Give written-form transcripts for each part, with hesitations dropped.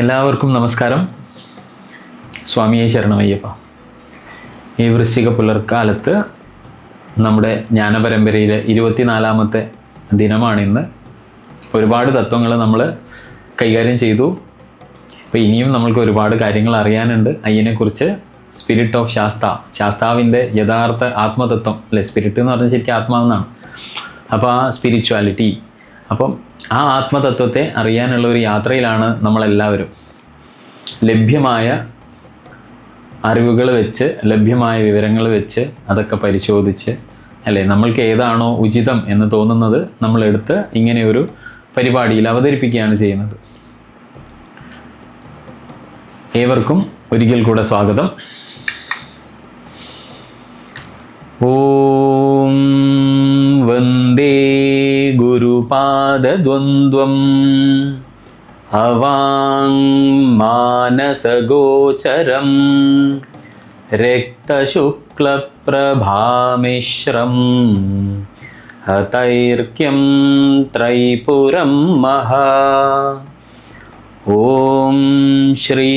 എല്ലാവർക്കും നമസ്കാരം. സ്വാമിയെ ശരണമയ്യപ്പ. ഈ വൃശ്ചിക പുലർക്കാലത്ത് നമ്മുടെ ജ്ഞാനപരമ്പരയിലെ 24-ാമത്തെ ദിനമാണിന്ന്. ഒരുപാട് തത്വങ്ങൾ നമ്മൾ കൈകാര്യം ചെയ്തു. അപ്പോൾ ഇനിയും നമ്മൾക്ക് ഒരുപാട് കാര്യങ്ങൾ അറിയാനുണ്ട് അയ്യനെക്കുറിച്ച്. സ്പിരിറ്റ് ഓഫ് ശാസ്താവിൻ്റെ യഥാർത്ഥ ആത്മതത്വം അല്ലേ. സ്പിരിറ്റ് എന്ന് പറഞ്ഞാൽ ശരിക്കും ആത്മാവെന്നാണ്. അപ്പോൾ ആ സ്പിരിച്വാലിറ്റി, അപ്പം ആ ആത്മതത്വത്തെ അറിയാനുള്ള ഒരു യാത്രയിലാണ് നമ്മളെല്ലാവരും. ലഭ്യമായ അറിവുകൾ വെച്ച്, ലഭ്യമായ വിവരങ്ങൾ വെച്ച് അതൊക്കെ പരിശോധിച്ച് അല്ലേ, നമ്മൾക്ക് ഏതാണോ ഉചിതം എന്ന് തോന്നുന്നത് നമ്മളെടുത്ത് ഇങ്ങനെയൊരു പരിപാടിയിൽ അവതരിപ്പിക്കുകയാണ് ചെയ്യുന്നത്. ഏവർക്കും ഒരിക്കൽ കൂടെ സ്വാഗതം. ഓം വന്ദേ ഗുരുപാദദ്വന്ദ്വം അവാങ്മാനസഗോചരം രക്തശുക്ലപ്രഭാമിശ്രം ഹതൈർക്യം ത്രൈപുരം മഹാ. ഓം ശ്രീ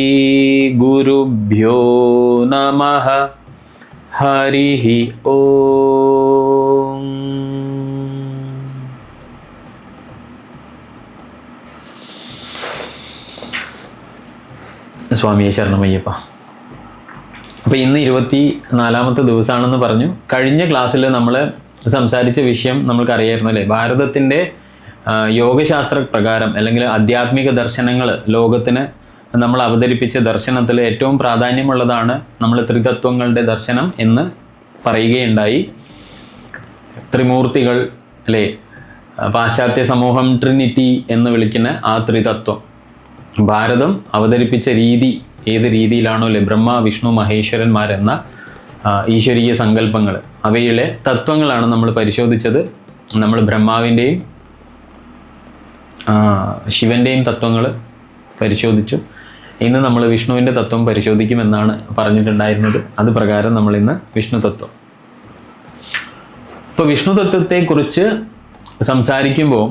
ഗുരുഭ്യോ നമഃ. ഹരിഃ ഓം. സ്വാമിയെ ശരണമയ്യപ്പ. അപ്പോൾ ഇന്ന് 24-ാമത്തെ ദിവസമാണെന്ന് പറഞ്ഞു. കഴിഞ്ഞ ക്ലാസ്സിൽ നമ്മൾ സംസാരിച്ച വിഷയം നമ്മൾക്കറിയായിരുന്നു അല്ലേ. ഭാരതത്തിൻ്റെ യോഗശാസ്ത്ര പ്രകാരം അല്ലെങ്കിൽ ആധ്യാത്മിക ദർശനങ്ങൾ ലോകത്തിന് നമ്മൾ അവതരിപ്പിച്ച ദർശനത്തിൽ ഏറ്റവും പ്രാധാന്യമുള്ളതാണ് നമ്മൾ ത്രിതത്വങ്ങളുടെ ദർശനം എന്ന് പറയുകയുണ്ടായി. ത്രിമൂർത്തികൾ അല്ലേ, പാശ്ചാത്യ സമൂഹം ട്രിനിറ്റി എന്ന് വിളിക്കുന്ന ആ ത്രിതത്വം. ഭാരതം അവതരിപ്പിച്ച രീതി ഏത് രീതിയിലാണോ അല്ലേ, ബ്രഹ്മ വിഷ്ണു മഹേശ്വരന്മാരെന്ന ഈശ്വരീയ സങ്കല്പങ്ങൾ, അവയിലെ തത്വങ്ങളാണ് നമ്മൾ പരിശോധിച്ചത്. നമ്മൾ ബ്രഹ്മാവിൻ്റെയും ശിവൻ്റെയും തത്വങ്ങൾ പരിശോധിച്ചു. ഇന്ന് നമ്മൾ വിഷ്ണുവിൻ്റെ തത്വം പരിശോധിക്കുമെന്നാണ് പറഞ്ഞിട്ടുണ്ടായിരുന്നത്. അത് പ്രകാരം നമ്മൾ ഇന്ന് വിഷ്ണു തത്വം. ഇപ്പോൾ വിഷ്ണു തത്വത്തെക്കുറിച്ച് സംസാരിക്കുമ്പോൾ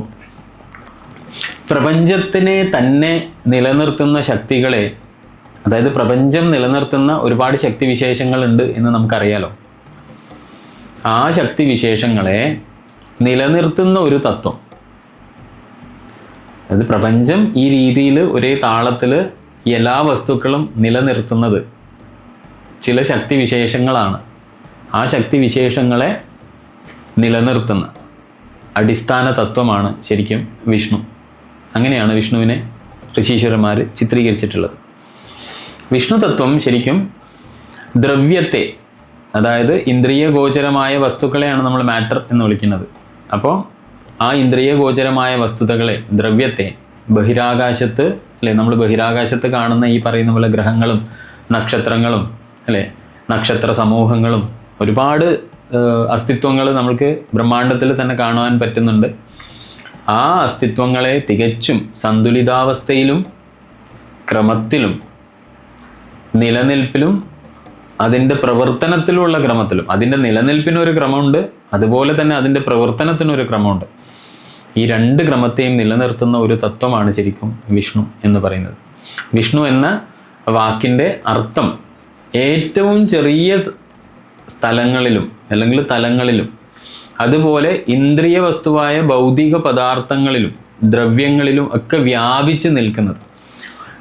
പ്രപഞ്ചത്തിനെ തന്നെ നിലനിർത്തുന്ന ശക്തികളെ, അതായത് പ്രപഞ്ചം നിലനിർത്തുന്ന ഒരുപാട് ശക്തിവിശേഷങ്ങളുണ്ട് എന്ന് നമുക്കറിയാലോ. ആ ശക്തിവിശേഷങ്ങളെ നിലനിർത്തുന്ന ഒരു തത്വം, അതായത് പ്രപഞ്ചം ഈ രീതിയിൽ ഒരേ താളത്തിൽ എല്ലാ വസ്തുക്കളും നിലനിർത്തുന്നത് ചില ശക്തിവിശേഷങ്ങളാണ്. ആ ശക്തിവിശേഷങ്ങളെ നിലനിർത്തുന്ന അടിസ്ഥാന തത്വമാണ് ശരിക്കും വിഷ്ണു. അങ്ങനെയാണ് വിഷ്ണുവിനെ ഋഷീശ്വരന്മാർ ചിത്രീകരിച്ചിട്ടുള്ളത്. വിഷ്ണു തത്വം ശരിക്കും ദ്രവ്യത്തെ, അതായത് ഇന്ദ്രിയ ഗോചരമായ വസ്തുക്കളെയാണ് നമ്മൾ മാറ്റർ എന്ന് വിളിക്കുന്നത്. അപ്പോൾ ആ ഇന്ദ്രിയ ഗോചരമായ വസ്തുതകളെ, ദ്രവ്യത്തെ ബഹിരാകാശത്ത് അല്ലേ, നമ്മൾ ബഹിരാകാശത്ത് കാണുന്ന ഈ പറയുന്ന പോലെ ഗ്രഹങ്ങളും നക്ഷത്രങ്ങളും അല്ലേ, നക്ഷത്ര സമൂഹങ്ങളും ഒരുപാട് അസ്തിത്വങ്ങൾ നമുക്ക് ബ്രഹ്മാണ്ടത്തിൽ തന്നെ കാണുവാൻ പറ്റുന്നുണ്ട്. ആ അസ്തിത്വങ്ങളെ തികച്ചും സന്തുലിതാവസ്ഥയിലും ക്രമത്തിലും നിലനിൽപ്പിലും അതിൻ്റെ പ്രവർത്തനത്തിലുള്ള ക്രമത്തിലും, അതിൻ്റെ നിലനിൽപ്പിനൊരു ക്രമമുണ്ട്, അതുപോലെ തന്നെ അതിൻ്റെ പ്രവർത്തനത്തിനൊരു ക്രമമുണ്ട്. ഈ രണ്ട് ക്രമത്തെയും നിലനിർത്തുന്ന ഒരു തത്വമാണ് ശരിക്കും വിഷ്ണു എന്ന് പറയുന്നത്. വിഷ്ണു എന്ന വാക്കിൻ്റെ അർത്ഥം ഏറ്റവും ചെറിയ സ്ഥലങ്ങളിലും അല്ലെങ്കിൽ തലങ്ങളിലും, അതുപോലെ ഇന്ദ്രിയ വസ്തുവായ ഭൗതിക പദാർത്ഥങ്ങളിലും ദ്രവ്യങ്ങളിലും ഒക്കെ വ്യാപിച്ച് നിൽക്കുന്നത്.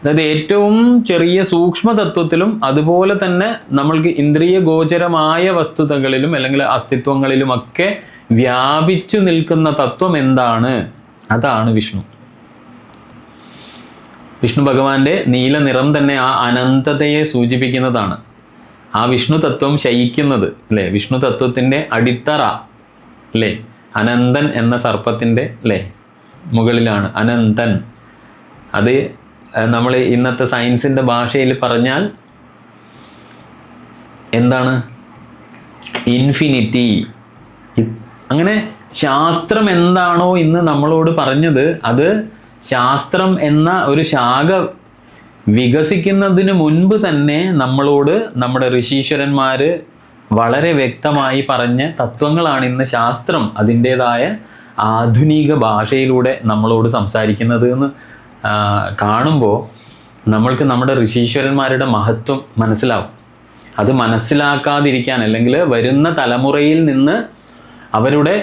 അതായത് ഏറ്റവും ചെറിയ സൂക്ഷ്മ തത്വത്തിലും അതുപോലെ തന്നെ നമ്മൾക്ക് ഇന്ദ്രിയ ഗോചരമായ വസ്തുതകളിലും അല്ലെങ്കിൽ അസ്തിത്വങ്ങളിലും ഒക്കെ വ്യാപിച്ചു നിൽക്കുന്ന തത്വം എന്താണ്? അതാണ് വിഷ്ണു. വിഷ്ണു ഭഗവാന്റെ നീല നിറം തന്നെ ആ അനന്തതയെ സൂചിപ്പിക്കുന്നതാണ്. ആ വിഷ്ണു തത്വം ശയിക്കുന്നത് അല്ലേ, വിഷ്ണു തത്വത്തിൻ്റെ അടിത്തറ അല്ലേ, അനന്തൻ എന്ന സർപ്പത്തിൻ്റെ അല്ലേ മുകളിലാണ് അനന്തൻ. അത് നമ്മൾ ഇന്നത്തെ സയൻസിൻ്റെ ഭാഷയിൽ പറഞ്ഞാൽ എന്താണ്? ഇൻഫിനിറ്റി. അങ്ങനെ ശാസ്ത്രം എന്താണോ ഇന്ന് നമ്മളോട് പറഞ്ഞത്, അത് ശാസ്ത്രം എന്ന ഒരു ശാഖ വികസിക്കുന്നതിന് മുൻപ് തന്നെ നമ്മളോട് നമ്മുടെ ഋഷീശ്വരന്മാർ വളരെ വ്യക്തമായി പറഞ്ഞ തത്വങ്ങളാണ് ഇന്ന് ശാസ്ത്രം അതിൻ്റേതായ ആധുനിക ഭാഷയിലൂടെ നമ്മളോട് സംസാരിക്കുന്നത് എന്ന് കാണുമ്പോൾ നമ്മൾക്ക് നമ്മുടെ ഋഷീശ്വരന്മാരുടെ മഹത്വം മനസ്സിലാവും. അത് മനസ്സിലാക്കാതിരിക്കാൻ, അല്ലെങ്കിൽ വരുന്ന തലമുറയിൽ നിന്ന് അവരുടെ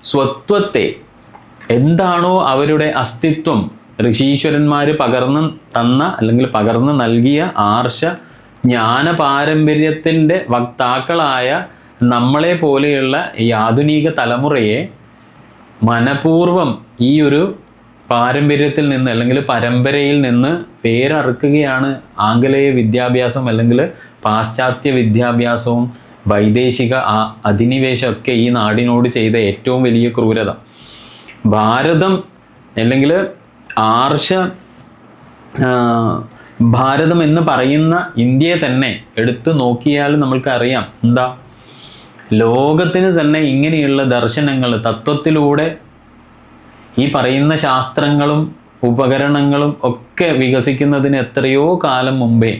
സ്വത്വത്തെ, എന്താണോ അവരുടെ അസ്തിത്വം, ഋഷീശ്വരന്മാർ പകർന്നു തന്ന അല്ലെങ്കിൽ പകർന്നു നൽകിയ ആർഷ ജ്ഞാന പാരമ്പര്യത്തിൻ്റെ വക്താക്കളായ നമ്മളെ പോലെയുള്ള ഈ ആധുനിക തലമുറയെ മനപൂർവം ഈ ഒരു പാരമ്പര്യത്തിൽ നിന്ന് അല്ലെങ്കിൽ പരമ്പരയിൽ നിന്ന് വേരറുക്കുകയാണ് ആംഗലേയ വിദ്യാഭ്യാസം അല്ലെങ്കിൽ പാശ്ചാത്യ വിദ്യാഭ്യാസവും വൈദേശിക അധിനിവേശമൊക്കെ ഈ നാടിനോട് ചെയ്ത ഏറ്റവും വലിയ ക്രൂരത. ഭാരതം അല്ലെങ്കിൽ ആർഷ ഭാരതം എന്ന് പറയുന്ന ഇന്ത്യയെ തന്നെ എടുത്തു നോക്കിയാൽ നമ്മൾക്കറിയാം, എന്താ ലോകത്തിന് തന്നെ ഇങ്ങനെയുള്ള ദർശനങ്ങൾ, തത്വത്തിലൂടെ ഈ പറയുന്ന ശാസ്ത്രങ്ങളും ഉപകരണങ്ങളും ഒക്കെ വികസിക്കുന്നതിന് എത്രയോ കാലം മുമ്പേ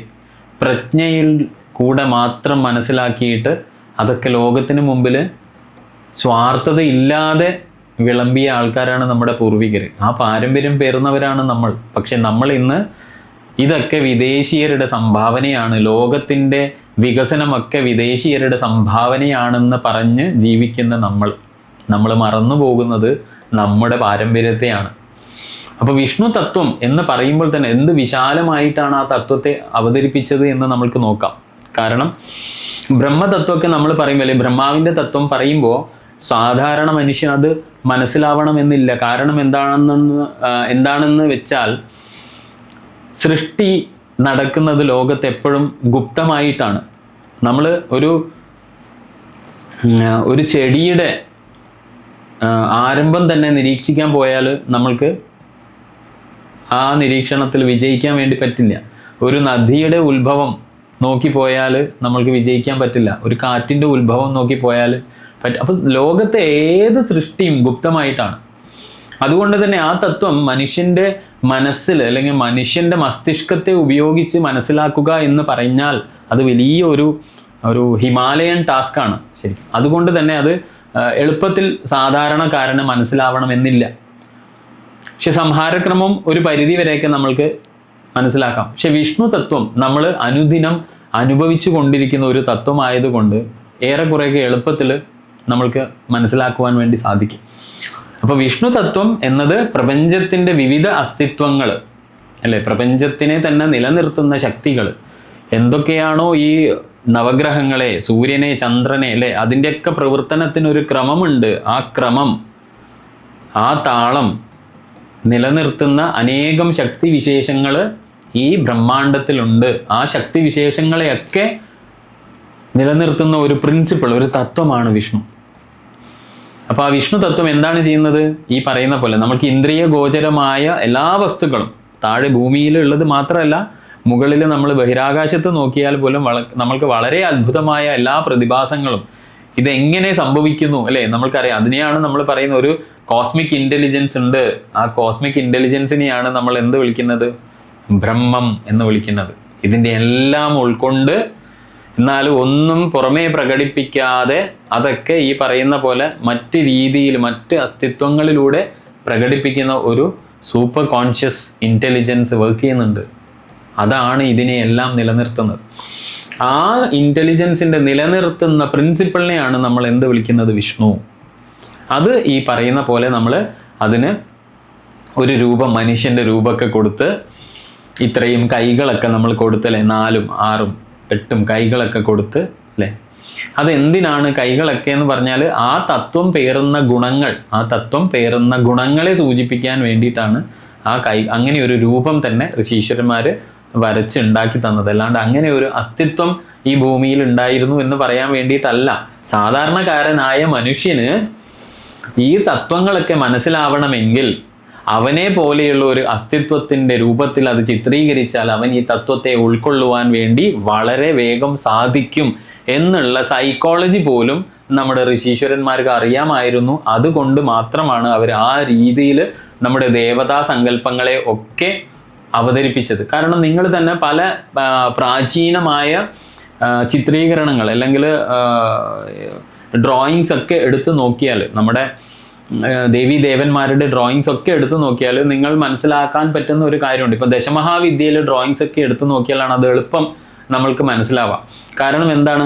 പ്രജ്ഞയിൽ കൂടെ മാത്രം മനസ്സിലാക്കിയിട്ട് അതൊക്കെ ലോകത്തിന് മുമ്പിൽ സ്വാർത്ഥതയില്ലാതെ വിളമ്പിയ ആൾക്കാരാണ് നമ്മുടെ പൂർവികർ. ആ പാരമ്പര്യം പേറുന്നവരാണ് നമ്മൾ. പക്ഷെ നമ്മൾ ഇന്ന് ഇതൊക്കെ വിദേശീയരുടെ സംഭാവനയാണ്, ലോകത്തിൻ്റെ വികസനമൊക്കെ വിദേശീയരുടെ സംഭാവനയാണെന്ന് പറഞ്ഞ് ജീവിക്കുന്ന നമ്മൾ മറന്നു പോകുന്നത് നമ്മുടെ പാരമ്പര്യത്തെയാണ്. അപ്പോൾ വിഷ്ണു തത്വം എന്ന് പറയുമ്പോൾ തന്നെ എന്ത് വിശാലമായിട്ടാണ് ആ തത്വത്തെ അവതരിപ്പിച്ചത് എന്ന് നമ്മൾക്ക് നോക്കാം. കാരണം ബ്രഹ്മതത്വമൊക്കെ നമ്മൾ പറയുമ്പോൾ, അല്ലെങ്കിൽ ബ്രഹ്മാവിൻ്റെ തത്വം പറയുമ്പോൾ സാധാരണ മനുഷ്യൻ അത് മനസ്സിലാവണമെന്നില്ല. കാരണം എന്താണെന്ന് വെച്ചാൽ സൃഷ്ടി നടക്കുന്നത് ലോകത്ത് എപ്പോഴും ഗുപ്തമായിട്ടാണ്. നമ്മൾ ഒരു ചെടിയുടെ ആരംഭം തന്നെ നിരീക്ഷിക്കാൻ പോയാൽ നമ്മൾക്ക് ആ നിരീക്ഷണത്തിൽ വിജയിക്കാൻ വേണ്ടി പറ്റില്ല. ഒരു നദിയുടെ ഉത്ഭവം നോക്കി പോയാൽ നമ്മൾക്ക് വിജയിക്കാൻ പറ്റില്ല. ഒരു കാറ്റിൻ്റെ ഉത്ഭവം നോക്കി പോയാൽ അപ്പോൾ ലോകത്തെ ഏത് സൃഷ്ടിയും ഗുപ്തമായിട്ടാണ്. അതുകൊണ്ട് തന്നെ ആ തത്വം മനുഷ്യൻ്റെ മനസ്സിൽ അല്ലെങ്കിൽ മനുഷ്യൻ്റെ മസ്തിഷ്കത്തെ ഉപയോഗിച്ച് മനസ്സിലാക്കുക എന്ന് പറഞ്ഞാൽ അത് വലിയ ഒരു ഹിമാലയൻ ടാസ്ക്കാണ് ശരിക്കും. അതുകൊണ്ട് തന്നെ അത് എളുപ്പത്തിൽ സാധാരണക്കാരന് മനസ്സിലാവണമെന്നില്ല. പക്ഷെ സംഹാരക്രമം ഒരു പരിധി വരെയൊക്കെ നമ്മൾക്ക് മനസ്സിലാക്കാം. പക്ഷെ വിഷ്ണു തത്വം നമ്മൾ അനുദിനം അനുഭവിച്ചു കൊണ്ടിരിക്കുന്ന ഒരു തത്വമായതുകൊണ്ട് ഏറെക്കുറെയൊക്കെ എളുപ്പത്തിൽ നമ്മൾക്ക് മനസ്സിലാക്കുവാൻ വേണ്ടി സാധിക്കും. അപ്പോൾ വിഷ്ണു തത്വം എന്നത് പ്രപഞ്ചത്തിൻ്റെ വിവിധ അസ്തിത്വങ്ങൾ, അല്ലെ, പ്രപഞ്ചത്തിനെ തന്നെ നിലനിർത്തുന്ന ശക്തികൾ എന്തൊക്കെയാണോ, ഈ നവഗ്രഹങ്ങളെ, സൂര്യനെ, ചന്ദ്രനെ, അല്ലെ, അതിൻ്റെയൊക്കെ പ്രവർത്തനത്തിനൊരു ക്രമമുണ്ട്. ആ ക്രമം, ആ താളം നിലനിർത്തുന്ന അനേകം ശക്തിവിശേഷങ്ങൾ ഈ ബ്രഹ്മാണ്ടത്തിലുണ്ട്. ആ ശക്തിവിശേഷങ്ങളെയൊക്കെ നിലനിർത്തുന്ന ഒരു പ്രിൻസിപ്പിൾ, ഒരു തത്വമാണ് വിഷ്ണു. അപ്പോൾ ആ വിഷ്ണു തത്വം എന്താണ് ചെയ്യുന്നത്? ഈ പറയുന്ന പോലെ നമ്മൾക്ക് ഇന്ദ്രിയ ഗോചരമായ എല്ലാ വസ്തുക്കളും, താഴെ ഭൂമിയിലുള്ളത് മാത്രമല്ല, മുകളിൽ നമ്മൾ ബഹിരാകാശത്ത് നോക്കിയാൽ പോലും നമ്മൾക്ക് വളരെ അത്ഭുതമായ എല്ലാ പ്രതിഭാസങ്ങളും ഇതെങ്ങനെ സംഭവിക്കുന്നു, അല്ലേ, നമ്മൾക്കറിയാം. അതിനെയാണ് നമ്മൾ പറയുന്ന ഒരു കോസ്മിക് ഇൻ്റലിജൻസ് ഉണ്ട്. ആ കോസ്മിക് ഇൻ്റലിജൻസിനെയാണ് നമ്മൾ എന്ത് വിളിക്കുന്നത്? ബ്രഹ്മം എന്ന് വിളിക്കുന്നത്. ഇതിൻ്റെ എല്ലാം ഉൾക്കൊണ്ട് എന്നാലും ഒന്നും പുറമേ പ്രകടിപ്പിക്കാതെ അതൊക്കെ ഈ പറയുന്ന പോലെ മറ്റ് രീതിയിൽ, മറ്റ് അസ്തിത്വങ്ങളിലൂടെ പ്രകടിപ്പിക്കുന്ന ഒരു സൂപ്പർ കോൺഷ്യസ് ഇൻ്റലിജൻസ് വർക്ക് ചെയ്യുന്നുണ്ട്. അതാണ് ഇതിനെ എല്ലാം നിലനിർത്തുന്നത്. ആ ഇൻ്റലിജൻസിൻ്റെ നിലനിർത്തുന്ന പ്രിൻസിപ്പിളിനെയാണ് നമ്മൾ എന്ത് വിളിക്കുന്നത്? വിഷ്ണു. അത് ഈ പറയുന്ന പോലെ നമ്മൾ അതിന് ഒരു രൂപം, മനുഷ്യൻ്റെ രൂപമൊക്കെ കൊടുത്ത്, ഇത്രയും കൈകളൊക്കെ നമ്മൾ കൊടുത്തല്ലേ, 4, 6, 8 കൈകളൊക്കെ കൊടുത്ത്, അല്ലേ. അതെന്തിനാണ് കൈകളൊക്കെ എന്ന് പറഞ്ഞാൽ ആ തത്വം പേറുന്ന ഗുണങ്ങളെ സൂചിപ്പിക്കാൻ വേണ്ടിയിട്ടാണ് ആ കൈ, അങ്ങനെ ഒരു രൂപം തന്നെ ഋഷീശ്വരന്മാർ വരച്ചുണ്ടാക്കി തന്നത്. അല്ലാണ്ട് അങ്ങനെ ഒരു അസ്തിത്വം ഈ ഭൂമിയിൽ ഉണ്ടായിരുന്നു എന്ന് പറയാൻ വേണ്ടിയിട്ടല്ല. സാധാരണക്കാരനായ മനുഷ്യന് ഈ തത്വങ്ങളൊക്കെ മനസ്സിലാവണമെങ്കിൽ അവനെ പോലെയുള്ള ഒരു അസ്തിത്വത്തിൻ്റെ രൂപത്തിൽ അത് ചിത്രീകരിച്ചാൽ അവൻ ഈ തത്വത്തെ ഉൾക്കൊള്ളുവാൻ വേണ്ടി വളരെ വേഗം സാധിക്കും എന്നുള്ള സൈക്കോളജി പോലും നമ്മുടെ ഋഷീശ്വരന്മാർക്ക് അറിയാമായിരുന്നു. അതുകൊണ്ട് മാത്രമാണ് അവർ ആ രീതിയിൽ നമ്മുടെ ദേവതാ സങ്കല്പങ്ങളെ ഒക്കെ അവതരിപ്പിച്ചത്. കാരണം നിങ്ങൾ തന്നെ പല പ്രാചീനമായ ചിത്രീകരണങ്ങൾ അല്ലെങ്കിൽ ഡ്രോയിങ്സ് ഒക്കെ എടുത്ത് നോക്കിയാൽ, നമ്മുടെ ദേവീ ദേവന്മാരുടെ ഡ്രോയിങ്സ് ഒക്കെ എടുത്തു നോക്കിയാൽ നിങ്ങൾ മനസ്സിലാക്കാൻ പറ്റുന്ന ഒരു കാര്യമുണ്ട്. ഇപ്പൊ ദശമഹാവിദ്യയിലെ ഡ്രോയിങ്സ് ഒക്കെ എടുത്തു നോക്കിയാലാണ് അത് എളുപ്പം നമ്മൾക്ക് മനസ്സിലാവാം. കാരണം എന്താണ്,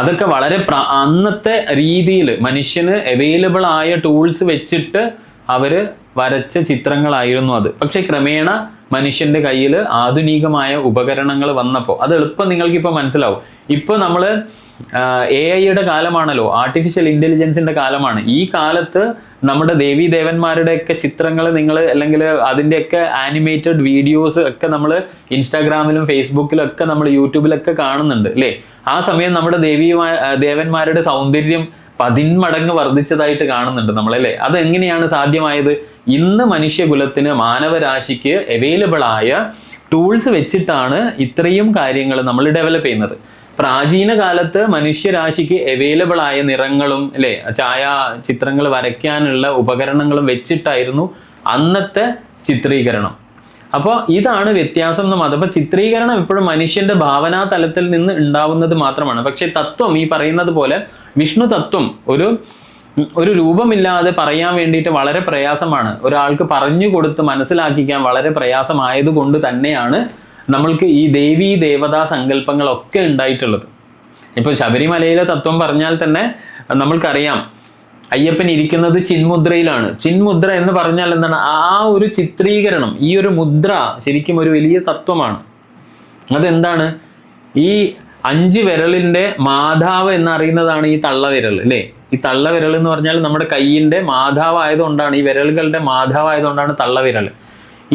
അതൊക്കെ വളരെ അന്നത്തെ രീതിയിൽ മനുഷ്യന് അവൈലബിൾ ആയ ടൂൾസ് വെച്ചിട്ട് അവര് വരച്ച ചിത്രങ്ങളായിരുന്നു അത്. പക്ഷെ ക്രമേണ മനുഷ്യന്റെ കയ്യിൽ ആധുനികമായ ഉപകരണങ്ങൾ വന്നപ്പോൾ അത് എളുപ്പം നിങ്ങൾക്കിപ്പോൾ മനസ്സിലാവും. ഇപ്പൊ നമ്മള് AI കാലമാണല്ലോ, ആർട്ടിഫിഷ്യൽ ഇന്റലിജൻസിന്റെ കാലമാണ്. ഈ കാലത്ത് നമ്മുടെ ദേവീ ദേവന്മാരുടെ ഒക്കെ ചിത്രങ്ങൾ നിങ്ങൾ അല്ലെങ്കിൽ അതിൻ്റെയൊക്കെ ആനിമേറ്റഡ് വീഡിയോസ് ഒക്കെ നമ്മൾ ഇൻസ്റ്റാഗ്രാമിലും ഫേസ്ബുക്കിലും ഒക്കെ നമ്മൾ യൂട്യൂബിലൊക്കെ കാണുന്നുണ്ട് അല്ലേ. ആ സമയം നമ്മുടെ ദേവന്മാരുടെ സൗന്ദര്യം 10 മടങ്ങ് വർദ്ധിച്ചതായിട്ട് കാണുന്നുണ്ട് നമ്മളല്ലേ. അതെങ്ങനെയാണ് സാധ്യമായത്? ഇന്ന് മനുഷ്യകുലത്തിന്, മാനവരാശിക്ക് അവൈലബിൾ ആയ ടൂൾസ് വെച്ചിട്ടാണ് ഇത്രയും കാര്യങ്ങൾ നമ്മൾ ഡെവലപ്പ് ചെയ്യുന്നത്. പ്രാചീന കാലത്ത് മനുഷ്യരാശിക്ക് അവൈലബിൾ ആയ നിറങ്ങളും അല്ലെ ചിത്രങ്ങൾ വരയ്ക്കാനുള്ള ഉപകരണങ്ങളും വെച്ചിട്ടായിരുന്നു അന്നത്തെ ചിത്രീകരണം. അപ്പോൾ ഇതാണ് വ്യത്യാസം എന്ന് മാത്രം. അപ്പൊ ചിത്രീകരണം എപ്പോഴും മനുഷ്യന്റെ ഭാവനാ തലത്തിൽ നിന്ന് ഉണ്ടാവുന്നത് മാത്രമാണ്. പക്ഷെ തത്വം ഈ പറയുന്നത് പോലെ വിഷ്ണു തത്വം ഒരു രൂപമില്ലാതെ പറയാൻ വേണ്ടിയിട്ട് വളരെ പ്രയാസമാണ്. ഒരാൾക്ക് പറഞ്ഞു കൊടുത്ത് മനസ്സിലാക്കിക്കാൻ വളരെ പ്രയാസമായതുകൊണ്ട് തന്നെയാണ് നമ്മൾക്ക് ഈ ദേവീ ദേവതാ സങ്കല്പങ്ങളൊക്കെ ഉണ്ടായിട്ടുള്ളത്. ഇപ്പൊ ശബരിമലയിലെ തത്വം പറഞ്ഞാൽ തന്നെ നമ്മൾക്കറിയാം, അയ്യപ്പൻ ഇരിക്കുന്നത് ചിന്മുദ്രയിലാണ്. ചിന്മുദ്ര എന്ന് പറഞ്ഞാൽ എന്താണ്? ആ ഒരു ചിത്രീകരണം, ഈ ഒരു മുദ്ര ശരിക്കും ഒരു വലിയ തത്വമാണ്. അതെന്താണ്? ഈ 5 വിരലിന്റെ മാധാവ് എന്നറിയുന്നതാണ് ഈ തള്ളവിരൽ അല്ലേ. ഈ തള്ളവിരൽ എന്ന് പറഞ്ഞാൽ നമ്മുടെ കയ്യിന്റെ മാധാവായതുകൊണ്ടാണ്, ഈ വിരലുകളുടെ മാധാവായതുകൊണ്ടാണ് തള്ളവിരൽ.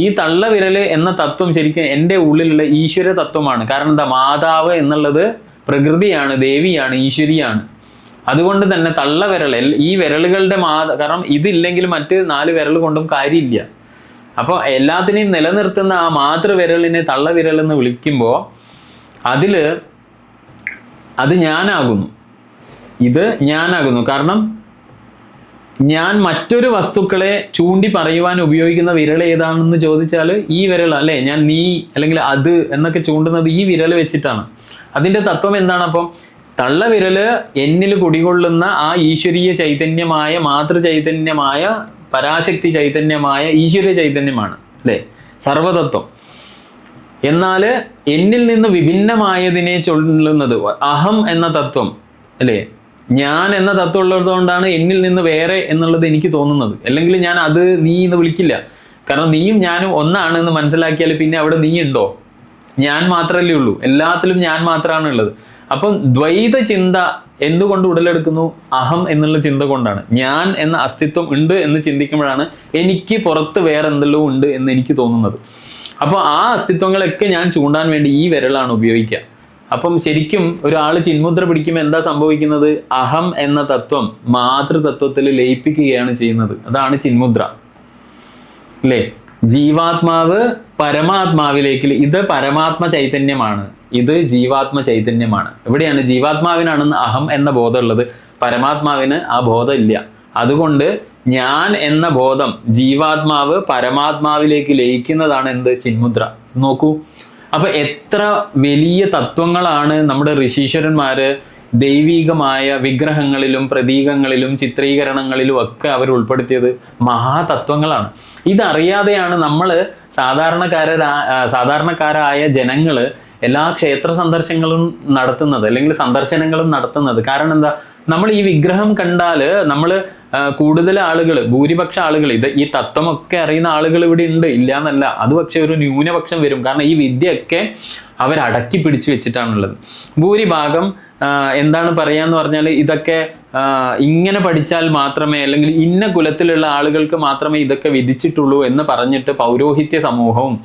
ഈ തള്ളവിരല് എന്ന തത്വം ശരിക്കും എൻ്റെ ഉള്ളിലുള്ള ഈശ്വര തത്വമാണ്. കാരണം എന്താ? മാതാവ് എന്നുള്ളത് പ്രകൃതിയാണ്, ദേവിയാണ്, ഈശ്വരിയാണ്. അതുകൊണ്ട് തന്നെ തള്ളവിരൽ, ഈ വിരലുകളുടെ കാരണം ഇതില്ലെങ്കിൽ മറ്റ് 4 വിരൽ കൊണ്ടും കാര്യമില്ല. അപ്പോൾ എല്ലാത്തിനെയും നിലനിർത്തുന്ന ആ മാതൃവിരലിനെ തള്ളവിരൽ എന്ന് വിളിക്കുമ്പോൾ അത് ഞാനാകുന്നു, ഇത് ഞാനാകുന്നു. കാരണം ഞാൻ മറ്റൊരു വസ്തുക്കളെ ചൂണ്ടി പറയുവാൻ ഉപയോഗിക്കുന്ന വിരൽ ഏതാണെന്ന് ചോദിച്ചാൽ ഈ വിരൽ അല്ലേ. ഞാൻ നീ അല്ലെങ്കിൽ അത് എന്നൊക്കെ ചൂണ്ടുന്നത് ഈ വിരൽ വെച്ചിട്ടാണ്. അതിൻ്റെ തത്വം എന്താണ്? അപ്പം തള്ളവിരല് എന്നിൽ കുടികൊള്ളുന്ന ആ ഈശ്വരീയ ചൈതന്യമായ, മാതൃ ചൈതന്യമായ, പരാശക്തി ചൈതന്യമായ ഈശ്വര ചൈതന്യമാണ് അല്ലേ, സർവതത്വം. എന്നാൽ എന്നിൽ നിന്ന് വിഭിന്നമായതിനെ ചൊല്ലുന്നത് അഹം എന്ന തത്വം അല്ലേ. ഞാൻ എന്ന തത്വം ഉള്ളതുകൊണ്ടാണ് എന്നിൽ നിന്ന് വേറെ എന്നുള്ളത് എനിക്ക് തോന്നുന്നത്. അല്ലെങ്കിൽ ഞാൻ അത് നീ എന്ന് വിളിക്കില്ല. കാരണം നീയും ഞാനും ഒന്നാണ് എന്ന് മനസ്സിലാക്കിയാൽ പിന്നെ അവിടെ നീ ഉണ്ടോ? ഞാൻ മാത്രമല്ലേ ഉള്ളൂ, എല്ലാത്തിലും ഞാൻ മാത്രമാണ് ഉള്ളത്. അപ്പം ദ്വൈത ചിന്ത എന്തുകൊണ്ട് ഉടലെടുക്കുന്നു? അഹം എന്നുള്ള ചിന്ത കൊണ്ടാണ്. ഞാൻ എന്ന അസ്തിത്വം ഉണ്ട് എന്ന് ചിന്തിക്കുമ്പോഴാണ് എനിക്ക് പുറത്ത് വേറെ എന്തെല്ലോ ഉണ്ട് എന്ന് എനിക്ക് തോന്നുന്നത്. അപ്പോൾ ആ അസ്തിത്വങ്ങളൊക്കെ ഞാൻ ചൂണ്ടാൻ വേണ്ടി ഈ വിരലാണ് ഉപയോഗിക്കുക. അപ്പം ശരിക്കും ഒരാൾ ചിന്മുദ്ര പിടിക്കുമ്പോൾ എന്താ സംഭവിക്കുന്നത്? അഹം എന്ന തത്വം മാതൃതത്വത്തിൽ ലയിപ്പിക്കുകയാണ് ചെയ്യുന്നത്. അതാണ് ചിന്മുദ്ര അല്ലേ. ജീവാത്മാവ് പരമാത്മാവിലേക്ക്, ഇത് പരമാത്മ ചൈതന്യമാണ്, ഇത് ജീവാത്മ ചൈതന്യമാണ്. എവിടെയാണ്? ജീവാത്മാവിനാണെന്ന് അഹം എന്ന ബോധമുള്ളത്, പരമാത്മാവിന് ആ ബോധം ഇല്ല. അതുകൊണ്ട് ഞാൻ എന്ന ബോധം, ജീവാത്മാവ് പരമാത്മാവിലേക്ക് ലയിക്കുന്നതാണ് എന്ത്? ചിന്മുദ്ര. നോക്കൂ, അപ്പൊ എത്ര വലിയ തത്വങ്ങളാണ് നമ്മുടെ ഋഷീശ്വരന്മാര് ദൈവികമായ വിഗ്രഹങ്ങളിലും പ്രതീകങ്ങളിലും ചിത്രീകരണങ്ങളിലും ഒക്കെ അവർ ഉൾപ്പെടുത്തിയത്. മഹാതത്വങ്ങളാണ്. ഇതറിയാതെയാണ് നമ്മൾ സാധാരണക്കാരായ ജനങ്ങള് എല്ലാ ക്ഷേത്ര സന്ദർശനങ്ങളും നടത്തുന്നത്, അല്ലെങ്കിൽ സന്ദർശനങ്ങളും നടത്തുന്നത്. കാരണം എന്താ? നമ്മൾ ഈ വിഗ്രഹം കണ്ടാൽ നമ്മൾ കൂടുതൽ ആളുകൾ, ഭൂരിപക്ഷ ആളുകൾ, ഈ തത്വമൊക്കെ അറിയുന്ന ആളുകൾ ഇവിടെ ഉണ്ട്, ഇല്ല എന്നല്ല. അത് പക്ഷെ ഒരു ന്യൂനപക്ഷം വരും. കാരണം ഈ വിദ്യയൊക്കെ അവരടക്കി പിടിച്ചു വെച്ചിട്ടാണുള്ളത്. ഭൂരിഭാഗം എന്താണ് പറയാന്ന് പറഞ്ഞാൽ ഇതൊക്കെ ഇങ്ങനെ പഠിച്ചാൽ മാത്രമേ, അല്ലെങ്കിൽ ഇന്ന കുലത്തിലുള്ള ആളുകൾക്ക് മാത്രമേ ഇതൊക്കെ വിധിച്ചിട്ടുള്ളൂ എന്ന് പറഞ്ഞിട്ട് പൗരോഹിത്യ സമൂഹവും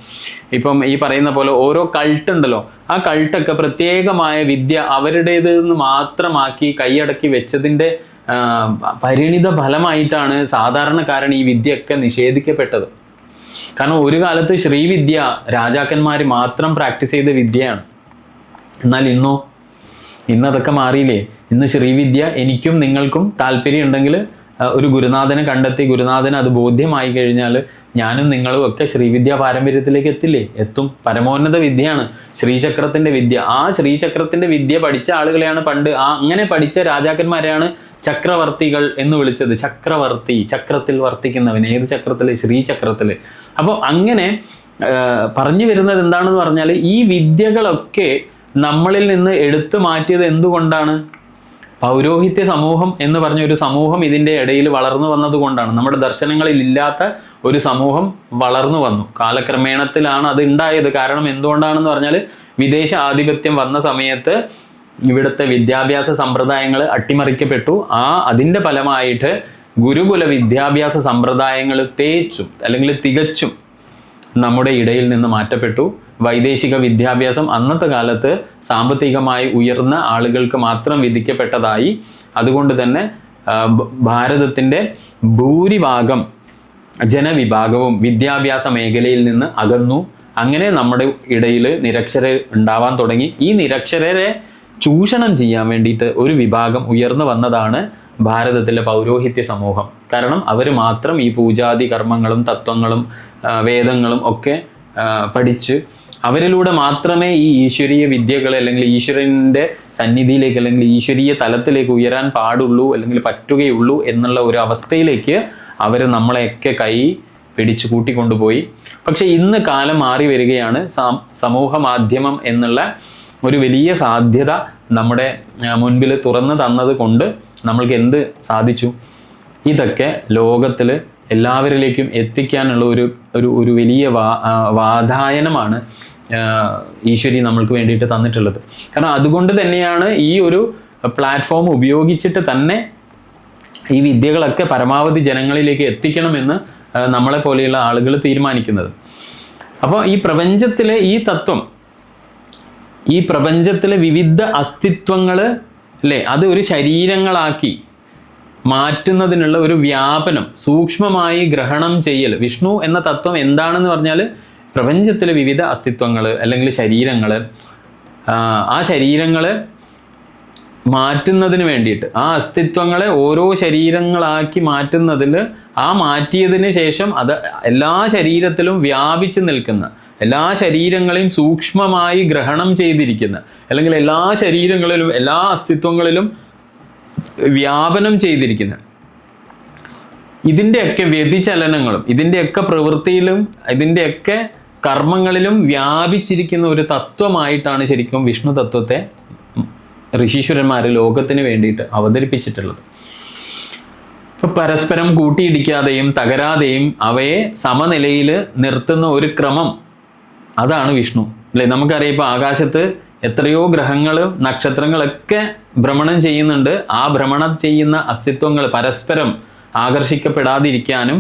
ഇപ്പം ഈ പറയുന്ന പോലെ ഓരോ കൾട്ട് ഉണ്ടല്ലോ, ആ കൾട്ടൊക്കെ പ്രത്യേകമായ വിദ്യ അവരുടേതെന്ന് മാത്രമാക്കി കൈയടക്കി വെച്ചതിൻ്റെ പരിണിത ഫലമായിട്ടാണ് സാധാരണക്കാരൻ ഈ വിദ്യയൊക്കെ നിഷേധിക്കപ്പെട്ടത്. കാരണം ഒരു കാലത്ത് ശ്രീവിദ്യ രാജാക്കന്മാർ മാത്രം പ്രാക്ടീസ് ചെയ്ത വിദ്യയാണ്. എന്നാൽ ഇന്നതൊക്കെ മാറിയില്ലേ? ഇന്ന് ശ്രീവിദ്യ എനിക്കും നിങ്ങൾക്കും താല്പര്യം ഉണ്ടെങ്കിൽ ഒരു ഗുരുനാഥനെ കണ്ടെത്തി, ഗുരുനാഥന് അത് ബോധ്യമായി കഴിഞ്ഞാൽ ഞാനും നിങ്ങളും ഒക്കെ ശ്രീവിദ്യ പാരമ്പര്യത്തിലേക്ക് എത്തും. പരമോന്നത വിദ്യയാണ് ശ്രീചക്രത്തിന്റെ വിദ്യ. ആ ശ്രീചക്രത്തിന്റെ വിദ്യ പഠിച്ച ആളുകളെയാണ് അങ്ങനെ പഠിച്ച രാജാക്കന്മാരെയാണ് ചക്രവർത്തികൾ എന്ന് വിളിച്ചത്. ചക്രവർത്തി, ചക്രത്തിൽ വർത്തിക്കുന്നവൻ. ഏത് ചക്രത്തിൽ? ശ്രീചക്രത്തിൽ. അപ്പോൾ അങ്ങനെ പറഞ്ഞു വരുന്നത് എന്താണെന്ന് പറഞ്ഞാൽ, ഈ വിദ്യകളൊക്കെ നമ്മളിൽ നിന്ന് എടുത്തു മാറ്റിയത് എന്തുകൊണ്ടാണ്? പൗരോഹിത്യ സമൂഹം എന്ന് പറഞ്ഞ ഒരു സമൂഹം ഇതിൻ്റെ ഇടയിൽ വളർന്നു വന്നത് കൊണ്ടാണ്. നമ്മുടെ ദർശനങ്ങളിൽ ഇല്ലാത്ത ഒരു സമൂഹം വളർന്നു വന്നു. കാലക്രമേണത്തിലാണ് അത് ഉണ്ടായത്. കാരണം എന്തുകൊണ്ടാണെന്ന് പറഞ്ഞാൽ, വിദേശ ആധിപത്യം വന്ന സമയത്ത് ഇവിടുത്തെ വിദ്യാഭ്യാസ സമ്പ്രദായങ്ങൾ അട്ടിമറിക്കപ്പെട്ടു. അതിൻ്റെ ഫലമായിട്ട് ഗുരുകുല വിദ്യാഭ്യാസ സമ്പ്രദായങ്ങൾ തികച്ചും നമ്മുടെ ഇടയിൽ നിന്ന് മാറ്റപ്പെട്ടു. വൈദേശിക വിദ്യാഭ്യാസം അന്നത്തെ കാലത്ത് സാമ്പത്തികമായി ഉയർന്ന ആളുകൾക്ക് മാത്രം വിധിക്കപ്പെട്ടതായി. അതുകൊണ്ട് തന്നെ ഭാരതത്തിൻ്റെ ഭൂരിഭാഗം ജനവിഭാഗവും വിദ്യാഭ്യാസ മേഖലയിൽ നിന്ന് അകന്നു. അങ്ങനെ നമ്മുടെ ഇടയിൽ നിരക്ഷരർ ഉണ്ടാവാൻ തുടങ്ങി. ഈ നിരക്ഷരരെ ചൂഷണം ചെയ്യാൻ വേണ്ടിയിട്ട് ഒരു വിഭാഗം ഉയർന്നു വന്നതാണ് ഭാരതത്തിലെ പൗരോഹിത്യ സമൂഹം. കാരണം അവർ മാത്രം ഈ പൂജാതി കർമ്മങ്ങളും തത്വങ്ങളും വേദങ്ങളും ഒക്കെ പഠിച്ച് അവരിലൂടെ മാത്രമേ ഈ ഈശ്വരീയ വിദ്യകൾ അല്ലെങ്കിൽ ഈശ്വരൻ്റെ സന്നിധിയിലേക്ക് അല്ലെങ്കിൽ ഈശ്വരീയ തലത്തിലേക്ക് ഉയരാൻ പാടുള്ളൂ അല്ലെങ്കിൽ പറ്റുകയുള്ളൂ എന്നുള്ള ഒരു അവസ്ഥയിലേക്ക് അവർ നമ്മളെയൊക്കെ കൈ പിടിച്ചു കൂട്ടിക്കൊണ്ടുപോയി. പക്ഷെ ഇന്ന് കാലം മാറി വരികയാണ്. സമൂഹ മാധ്യമം എന്നുള്ള ഒരു വലിയ സാധ്യത നമ്മുടെ മുൻപിൽ തുറന്നു തന്നത് കൊണ്ട് നമ്മൾക്ക് എന്ത് സാധിച്ചു? ഇതൊക്കെ ലോകത്തിൽ എല്ലാവരിലേക്കും എത്തിക്കാനുള്ള ഒരു വലിയ വാതായനമാണ് ഈശ്വരി നമ്മൾക്ക് വേണ്ടിയിട്ട് തന്നിട്ടുള്ളത്. കാരണം അതുകൊണ്ട് തന്നെയാണ് ഈ ഒരു പ്ലാറ്റ്ഫോം ഉപയോഗിച്ചിട്ട് തന്നെ ഈ വിദ്യകളൊക്കെ പരമാവധി ജനങ്ങളിലേക്ക് എത്തിക്കണമെന്ന് നമ്മളെ പോലെയുള്ള ആളുകൾ തീരുമാനിക്കുന്നത്. അപ്പോൾ ഈ പ്രപഞ്ചത്തിലെ ഈ തത്വം, ഈ പ്രപഞ്ചത്തിലെ വിവിധ അസ്തിത്വങ്ങൾ അല്ലേ, അത് ഒരു ശരീരങ്ങളാക്കി മാറ്റുന്നതിനുള്ള ഒരു വ്യാപനം, സൂക്ഷ്മമായി ഗ്രഹണം ചെയ്യൽ. വിഷ്ണു എന്ന തത്വം എന്താണെന്ന് പറഞ്ഞാൽ, പ്രപഞ്ചത്തിലെ വിവിധ അസ്തിത്വങ്ങൾ അല്ലെങ്കിൽ ശരീരങ്ങൾ, ആ ശരീരങ്ങൾ മാറ്റുന്നതിന് വേണ്ടിയിട്ട്, ആ അസ്തിത്വങ്ങളെ ഓരോ ശരീരങ്ങളാക്കി മാറ്റുന്നതിൽ, ആ മാറ്റിയതിന് ശേഷം അത് എല്ലാ ശരീരത്തിലും വ്യാപിച്ചു നിൽക്കുന്ന, എല്ലാ ശരീരങ്ങളെയും സൂക്ഷ്മമായി ഗ്രഹണം ചെയ്തിരിക്കുന്ന, അല്ലെങ്കിൽ എല്ലാ ശരീരങ്ങളിലും എല്ലാ അസ്തിത്വങ്ങളിലും വ്യാപനം ചെയ്തിരിക്കുന്ന, ഇതിൻ്റെയൊക്കെ വ്യതിചലനങ്ങളും ഇതിൻ്റെയൊക്കെ പ്രവൃത്തിയിലും ഇതിൻ്റെയൊക്കെ കർമ്മങ്ങളിലും വ്യാപിച്ചിരിക്കുന്ന ഒരു തത്വമായിട്ടാണ് ശരിക്കും വിഷ്ണു തത്വത്തെ ഋഷീശ്വരന്മാർ ലോകത്തിന് വേണ്ടിയിട്ട് അവതരിപ്പിച്ചിട്ടുള്ളത്. ഇപ്പം പരസ്പരം കൂട്ടിയിടിക്കാതെയും തകരാതെയും അവയെ സമനിലയിൽ നിർത്തുന്ന ഒരു ക്രമം, അതാണ് വിഷ്ണു അല്ലേ. നമുക്കറിയാം, ഇപ്പോൾ ആകാശത്ത് എത്രയോ ഗ്രഹങ്ങളും നക്ഷത്രങ്ങളൊക്കെ ഭ്രമണം ചെയ്യുന്നുണ്ട്. ആ ഭ്രമണം ചെയ്യുന്ന അസ്തിത്വങ്ങൾ പരസ്പരം ആകർഷിക്കപ്പെടാതിരിക്കാനും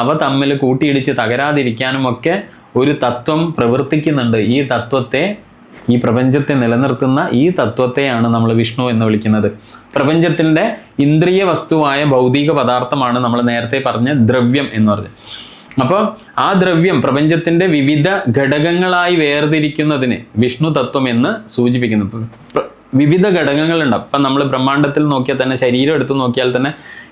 അവ തമ്മിൽ കൂട്ടിയിടിച്ച് തകരാതിരിക്കാനും ഒക്കെ ഒരു തത്വം പ്രവർത്തിക്കുന്നുണ്ട്. ഈ പ്രപഞ്ചത്തെ നിലനിർത്തുന്ന ഈ തത്വത്തെയാണ് നമ്മൾ വിഷ്ണു എന്ന് വിളിക്കുന്നത്. പ്രപഞ്ചത്തിൻ്റെ ഇന്ദ്രിയ വസ്തുവായ ഭൗതിക പദാർത്ഥമാണ് നമ്മൾ നേരത്തെ പറഞ്ഞ ദ്രവ്യം എന്ന് പറഞ്ഞത്. അപ്പോൾ ആ ദ്രവ്യം പ്രപഞ്ചത്തിൻ്റെ വിവിധ ഘടകങ്ങളായി വേർതിരിക്കുന്നതിന് വിഷ്ണു തത്വം എന്ന് സൂചിപ്പിക്കുന്നു. വിവിധ ഘടകങ്ങളുണ്ട്. അപ്പം നമ്മൾ ബ്രഹ്മാണ്ടത്തിൽ നോക്കിയാൽ തന്നെ, ശരീരം എടുത്ത് നോക്കിയാൽ തന്നെ,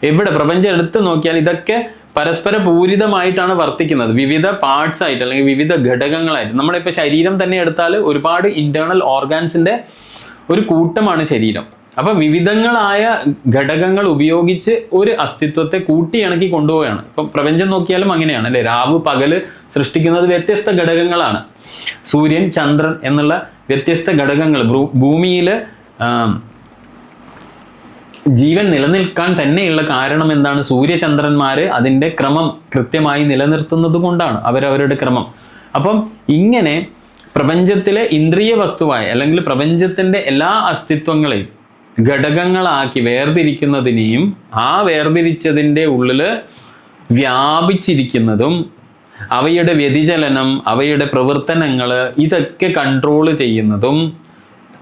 എവിടെ പ്രപഞ്ചം എടുത്ത് നോക്കിയാൽ ഇതൊക്കെ പരസ്പര പൂരിതമായിട്ടാണ് വർത്തിക്കുന്നത്. വിവിധ പാർട്സ് ആയിട്ട് അല്ലെങ്കിൽ വിവിധ ഘടകങ്ങളായിട്ട്. നമ്മളിപ്പോൾ ശരീരം തന്നെ എടുത്താൽ ഒരുപാട് ഇന്റേണൽ ഓർഗാൻസിൻ്റെ ഒരു കൂട്ടമാണ് ശരീരം. അപ്പം വിവിധങ്ങളായ ഘടകങ്ങൾ ഉപയോഗിച്ച് ഒരു അസ്തിത്വത്തെ കൂട്ടിയിണക്കി കൊണ്ടുപോവുകയാണ്. ഇപ്പം പ്രപഞ്ചം നോക്കിയാലും അങ്ങനെയാണ് അല്ലേ. രാവ് പകല് സൃഷ്ടിക്കുന്നത് വ്യത്യസ്ത ഘടകങ്ങളാണ്. സൂര്യൻ, ചന്ദ്രൻ എന്നുള്ള വ്യത്യസ്ത ഘടകങ്ങൾ. ഭൂമിയിൽ ജീവൻ നിലനിൽക്കാൻ തന്നെയുള്ള കാരണം എന്താണ്? സൂര്യചന്ദ്രന്മാർ അതിൻ്റെ ക്രമം കൃത്യമായി നിലനിർത്തുന്നത് കൊണ്ടാണ്, അവരവരുടെ ക്രമം. അപ്പം ഇങ്ങനെ പ്രപഞ്ചത്തിലെ ഇന്ദ്രിയ വസ്തുവായ അല്ലെങ്കിൽ പ്രപഞ്ചത്തിൻ്റെ എല്ലാ അസ്തിത്വങ്ങളെയും ഘടകങ്ങളാക്കി വേർതിരിക്കുന്നതിനെയും ആ വേർതിരിച്ചതിൻ്റെ ഉള്ളിൽ വ്യാപിച്ചിരിക്കുന്നതും അവയുടെ വ്യതിചലനം, അവയുടെ പ്രവർത്തനങ്ങൾ ഇതൊക്കെ കൺട്രോൾ ചെയ്യുന്നതും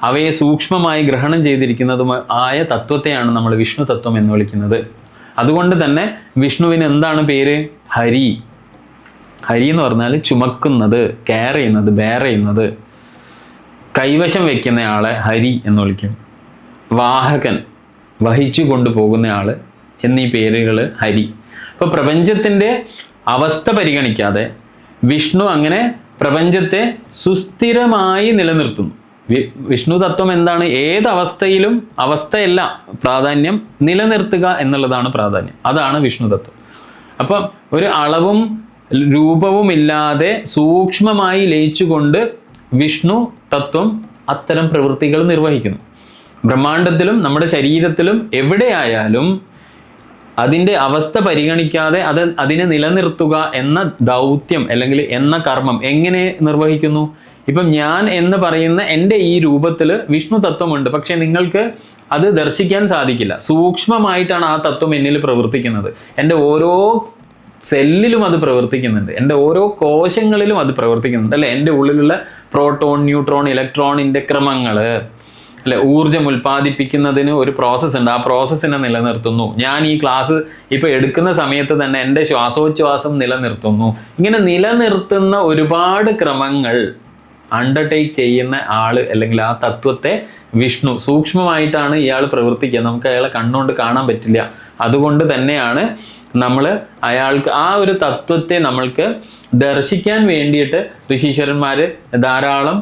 അവയെ സൂക്ഷ്മമായി ഗ്രഹണം ചെയ്തിരിക്കുന്നതും ആയ തത്വത്തെയാണ് നമ്മൾ വിഷ്ണു തത്വം എന്ന് വിളിക്കുന്നത്. അതുകൊണ്ട് തന്നെ വിഷ്ണുവിന് എന്താണ് പേര്? ഹരി. ഹരി എന്ന് പറഞ്ഞാൽ ചുമക്കുന്നത്, കെയർ ചെയ്യുന്നത്, ബെയർ ചെയ്യുന്നത്. കൈവശം വെക്കുന്നയാളെ ഹരി എന്ന് വിളിക്കും. വാഹകൻ, വഹിച്ചു കൊണ്ടുപോകുന്നയാൾ എന്നീ പേരുകൾ ഹരി. അപ്പോൾ പ്രപഞ്ചത്തിൻ്റെ അവസ്ഥ പരിഗണിക്കാതെ വിഷ്ണു അങ്ങനെ പ്രപഞ്ചത്തെ സുസ്ഥിരമായി നിലനിർത്തുന്നു. വിഷ്ണു തത്വം എന്താണ്? ഏത് അവസ്ഥയിലും അവസ്ഥയല്ല പ്രാധാന്യം, നിലനിർത്തുക എന്നുള്ളതാണ് പ്രാധാന്യം. അതാണ് വിഷ്ണു തത്വം. അപ്പം ഒരു അളവും രൂപവും ഇല്ലാതെ സൂക്ഷ്മമായി ലയിച്ചുകൊണ്ട് വിഷ്ണു തത്വം അത്തരം പ്രവൃത്തികൾ നിർവഹിക്കുന്നു. ബ്രഹ്മാണ്ടത്തിലും നമ്മുടെ ശരീരത്തിലും എവിടെയായാലും അതിൻ്റെ അവസ്ഥ പരിഗണിക്കാതെ അതിനെ നിലനിർത്തുക എന്ന ദൗത്യം അല്ലെങ്കിൽ എന്ന കർമ്മം എങ്ങനെ നിർവഹിക്കുന്നു? ഇപ്പം ഞാൻ എന്ന് പറയുന്ന എൻ്റെ ഈ രൂപത്തിൽ വിഷ്ണു തത്വമുണ്ട്, പക്ഷെ നിങ്ങൾക്ക് അത് ദർശിക്കാൻ സാധിക്കില്ല. സൂക്ഷ്മമായിട്ടാണ് ആ തത്വം എന്നിൽ പ്രവർത്തിക്കുന്നത്. എൻ്റെ ഓരോ സെല്ലിലും അത് പ്രവർത്തിക്കുന്നുണ്ട്, എൻ്റെ ഓരോ കോശങ്ങളിലും അത് പ്രവർത്തിക്കുന്നുണ്ട് അല്ലേ? എൻ്റെ ഉള്ളിലുള്ള പ്രോട്ടോൺ, ന്യൂട്രോൺ, ഇലക്ട്രോണിൻ്റെ ക്രമങ്ങൾ അല്ലെ, ഊർജം ഉൽപ്പാദിപ്പിക്കുന്നതിന് ഒരു പ്രോസസ്സ് ഉണ്ട്. ആ പ്രോസസ്സിനെ നിലനിർത്തുന്നു. ഞാൻ ഈ ക്ലാസ് ഇപ്പൊ എടുക്കുന്ന സമയത്ത് തന്നെ എൻ്റെ ശ്വാസോച്ഛ്വാസം നിലനിർത്തുന്നു. ഇങ്ങനെ നിലനിർത്തുന്ന ഒരുപാട് ക്രമങ്ങൾ അണ്ടർടേക്ക് ചെയ്യുന്ന ആള് അല്ലെങ്കിൽ ആ തത്വത്തെ വിഷ്ണു സൂക്ഷ്മമായിട്ടാണ് ഇയാൾ പ്രവർത്തിക്കുക. നമുക്ക് അയാളെ കണ്ണുകൊണ്ട് കാണാൻ പറ്റില്ല. അതുകൊണ്ട് തന്നെയാണ് നമ്മൾ അയാൾക്ക് ആ ഒരു തത്വത്തെ നമ്മൾക്ക് ദർശിക്കാൻ വേണ്ടിയിട്ട് ഋഷീശ്വരന്മാർ ധാരാളം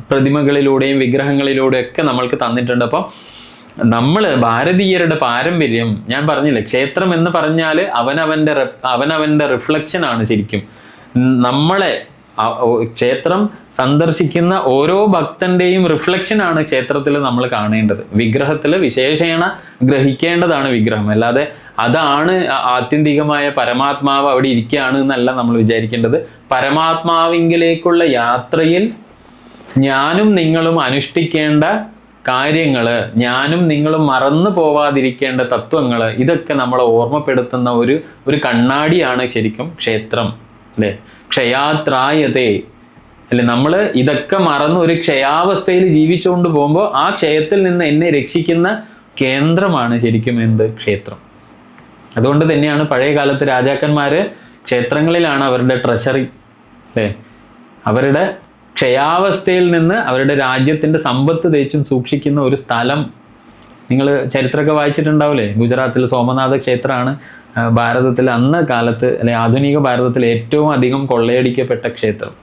പ്രതിമകളിലൂടെയും വിഗ്രഹങ്ങളിലൂടെയൊക്കെ നമ്മൾക്ക് തന്നിട്ടുണ്ട്. അപ്പം നമ്മൾ ഭാരതീയരുടെ പാരമ്പര്യം, ഞാൻ പറഞ്ഞില്ലേ, ക്ഷേത്രം എന്ന് പറഞ്ഞാൽ അവനവൻ്റെ റിഫ്ലക്ഷൻ ആണ്. ശരിക്കും നമ്മളെ ക്ഷേത്രം സന്ദർശിക്കുന്ന ഓരോ ഭക്തന്റെയും റിഫ്ലക്ഷൻ ആണ് ക്ഷേത്രത്തിൽ നമ്മൾ കാണേണ്ടത്. വിഗ്രഹത്തിൽ വിശേഷേണ ഗ്രഹിക്കേണ്ടതാണ് വിഗ്രഹം. അല്ലാതെ അതാണ് ആത്യന്തികമായ പരമാത്മാവ് അവിടെ ഇരിക്കുകയാണ് എന്നല്ല നമ്മൾ വിചാരിക്കേണ്ടത്. പരമാത്മാവിങ്കിലേക്കുള്ള യാത്രയിൽ ഞാനും നിങ്ങളും അനുഷ്ഠിക്കേണ്ട കാര്യങ്ങൾ, ഞാനും നിങ്ങളും മറന്നു പോവാതിരിക്കേണ്ട തത്വങ്ങൾ, ഇതൊക്കെ നമ്മളെ ഓർമ്മപ്പെടുത്തുന്ന ഒരു കണ്ണാടിയാണ് ശരിക്കും ക്ഷേത്രം അല്ലേ? ക്ഷയാത്രായതേ അല്ലെ? നമ്മൾ ഇതൊക്കെ മറന്ന് ഒരു ക്ഷയാവസ്ഥയിൽ ജീവിച്ചുകൊണ്ട് പോകുമ്പോൾ ആ ക്ഷയത്തിൽ നിന്ന് എന്നെ രക്ഷിക്കുന്ന കേന്ദ്രമാണ് ശരിക്കും എന്ത്? ക്ഷേത്രം. അതുകൊണ്ട് തന്നെയാണ് പഴയ കാലത്ത് രാജാക്കന്മാര് ക്ഷേത്രങ്ങളിലാണ് അവരുടെ ട്രഷറി അല്ലേ? അവരുടെ ക്ഷയാവസ്ഥയിൽ നിന്ന് അവരുടെ രാജ്യത്തിൻ്റെ സമ്പത്ത് തേച്ചും സൂക്ഷിക്കുന്ന ഒരു സ്ഥലം. നിങ്ങൾ ചരിത്രമൊക്കെ വായിച്ചിട്ടുണ്ടാവില്ലേ? ഗുജറാത്തിൽ സോമനാഥ ക്ഷേത്രമാണ് ഭാരതത്തിൽ അന്ന് കാലത്ത് അല്ലെ ആധുനിക ഭാരതത്തിൽ ഏറ്റവും അധികം കൊള്ളയടിക്കപ്പെട്ട ക്ഷേത്രം.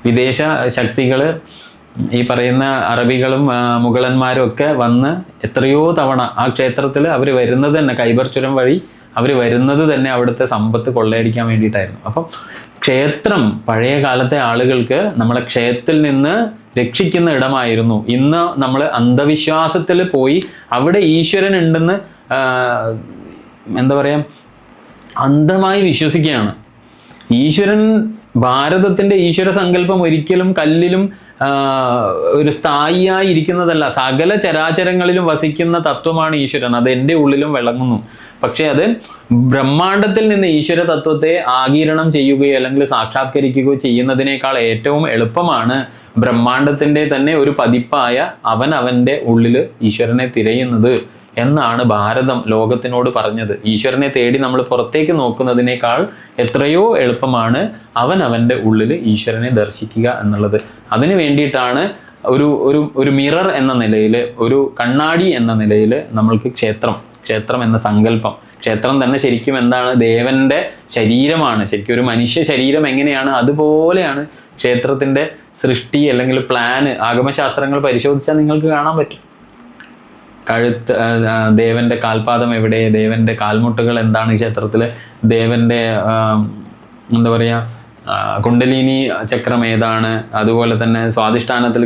വിദേശ ശക്തികൾ, ഈ പറയുന്ന അറബികളും മുഗളന്മാരും ഒക്കെ വന്ന് എത്രയോ തവണ ആ ക്ഷേത്രത്തിൽ അവർ വരുന്നത് തന്നെ ഖൈബർ ചുരം വഴി അവർ വരുന്നത് തന്നെ അവിടുത്തെ സമ്പത്ത് കൊള്ളയടിക്കാൻ വേണ്ടിയിട്ടായിരുന്നു. അപ്പം ക്ഷേത്രം പഴയ കാലത്തെ ആളുകൾക്ക് നമ്മളെ ക്ഷയത്തിൽ നിന്ന് രക്ഷിക്കുന്ന ഇടമായിരുന്നു. ഇന്ന് നമ്മൾ അന്ധവിശ്വാസത്തിൽ പോയി അവിടെ ഈശ്വരൻ ഉണ്ടെന്ന് എന്താ പറയുക, അന്ധമായി വിശ്വസിക്കുകയാണ്. ഈശ്വരൻ, ഭാരതത്തിൻ്റെ ഈശ്വര സങ്കല്പം ഒരിക്കലും കല്ലിലും ഒരു സ്ഥായിയായി ഇരിക്കുന്നതല്ല. സകല ചരാചരങ്ങളിലും വസിക്കുന്ന തത്വമാണ് ഈശ്വരൻ. അത് എൻ്റെ ഉള്ളിലും വിളങ്ങുന്നു. പക്ഷെ അത് ബ്രഹ്മാണ്ടത്തിൽ നിന്ന് ഈശ്വര തത്വത്തെ ആഗിരണം ചെയ്യുകയോ അല്ലെങ്കിൽ സാക്ഷാത്കരിക്കുകയോ ചെയ്യുന്നതിനേക്കാൾ ഏറ്റവും എളുപ്പമാണ് ബ്രഹ്മാണ്ടത്തിൻ്റെ തന്നെ ഒരു പതിപ്പായ അവൻ്റെ ഉള്ളിൽ ഈശ്വരനെ തിരയുന്നത് എന്നാണ് ഭാരതം ലോകത്തിനോട് പറഞ്ഞത്. ഈശ്വരനെ തേടി നമ്മൾ പുറത്തേക്ക് നോക്കുന്നതിനേക്കാൾ എത്രയോ എളുപ്പമാണ് അവൻ്റെ ഉള്ളിൽ ഈശ്വരനെ ദർശിക്കുക എന്നുള്ളത്. അതിനു വേണ്ടിയിട്ടാണ് ഒരു മിറർ എന്ന നിലയിൽ, ഒരു കണ്ണാടി എന്ന നിലയിൽ നമ്മൾക്ക് ക്ഷേത്രം എന്ന സങ്കല്പം. ക്ഷേത്രം തന്നെ ശരിക്കും എന്താണ്? ദേവന്റെ ശരീരമാണ്. ശരിക്കും ഒരു മനുഷ്യ ശരീരം എങ്ങനെയാണ് അതുപോലെയാണ് ക്ഷേത്രത്തിൻ്റെ സൃഷ്ടി അല്ലെങ്കിൽ പ്ലാന്. ആഗമശാസ്ത്രങ്ങൾ പരിശോധിച്ചാൽ നിങ്ങൾക്ക് കാണാൻ പറ്റും. കഴുത്ത്, ദേവന്റെ കാൽപാദം എവിടെ, ദേവന്റെ കാൽമുട്ടുകൾ എന്താണ് ക്ഷേത്രത്തിൽ, ദേവന്റെ എന്താ പറയുക കുണ്ടലിനി ചക്രം ഏതാണ്, അതുപോലെ തന്നെ സ്വാധിഷ്ഠാനത്തിൽ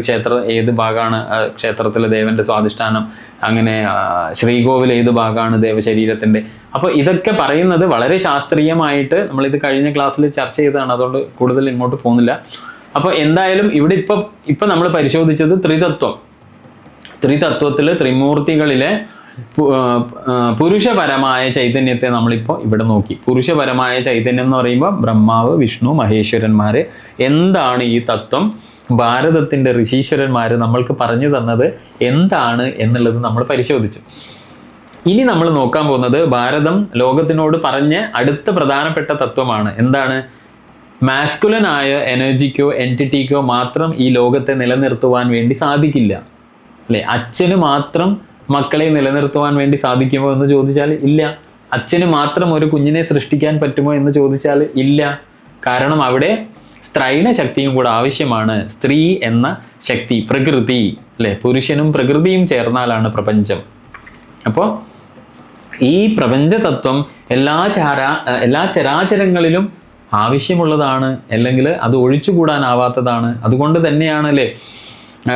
ഏത് ഭാഗമാണ് ക്ഷേത്രത്തിൽ ദേവന്റെ സ്വാധിഷ്ഠാനം, അങ്ങനെ ശ്രീകോവിൽ ഏത് ഭാഗമാണ് ദേവശരീരത്തിൻ്റെ. അപ്പോൾ ഇതൊക്കെ പറയുന്നത് വളരെ ശാസ്ത്രീയമായിട്ട് നമ്മളിത് കഴിഞ്ഞ ക്ലാസ്സിൽ ചർച്ച ചെയ്തതാണ്. അതുകൊണ്ട് കൂടുതൽ ഇങ്ങോട്ട് പോകുന്നില്ല. അപ്പോൾ എന്തായാലും ഇവിടെ ഇപ്പം നമ്മൾ പരിശോധിച്ചത് ത്രിതത്വത്തിൽ ത്രിമൂർത്തികളിലെ പുരുഷപരമായ ചൈതന്യത്തെ നമ്മളിപ്പോൾ ഇവിടെ നോക്കി. പുരുഷപരമായ ചൈതന്യം എന്ന് പറയുമ്പോൾ ബ്രഹ്മാവ്, വിഷ്ണു, മഹേശ്വരന്മാർ. എന്താണ് ഈ തത്വം? ഭാരതത്തിൻ്റെ ഋഷീശ്വരന്മാർ നമ്മൾക്ക് പറഞ്ഞു തന്നത് എന്താണ് എന്നുള്ളത് നമ്മൾ പരിശോധിച്ചു. ഇനി നമ്മൾ നോക്കാൻ പോകുന്നത് ഭാരതം ലോകത്തിനോട് പറഞ്ഞ അടുത്ത പ്രധാനപ്പെട്ട തത്വമാണ്. എന്താണ്? മാസ്കുലനായ എനർജിക്കോ എൻറ്റിറ്റിക്കോ മാത്രം ഈ ലോകത്തെ നിലനിർത്തുവാൻ വേണ്ടി സാധിക്കില്ല അല്ലേ? അച്ഛന് മാത്രം മക്കളെ നിലനിർത്തുവാൻ വേണ്ടി സാധിക്കുമോ എന്ന് ചോദിച്ചാൽ ഇല്ല. അച്ഛന് മാത്രം ഒരു കുഞ്ഞിനെ സൃഷ്ടിക്കാൻ പറ്റുമോ എന്ന് ചോദിച്ചാൽ ഇല്ല. കാരണം അവിടെ സ്ത്രൈണ ശക്തിയും കൂടെ ആവശ്യമാണ്. സ്ത്രീ എന്ന ശക്തി, പ്രകൃതി, അല്ലെ, പുരുഷനും പ്രകൃതിയും ചേർന്നാലാണ് പ്രപഞ്ചം. അപ്പോൾ ഈ പ്രപഞ്ചതത്വം എല്ലാ ചരാചരങ്ങളിലും ആവശ്യമുള്ളതാണ്, അല്ലെങ്കിൽ അത് ഒഴിച്ചുകൂടാനാവാത്തതാണ്. അതുകൊണ്ട് തന്നെയാണ് അല്ലേ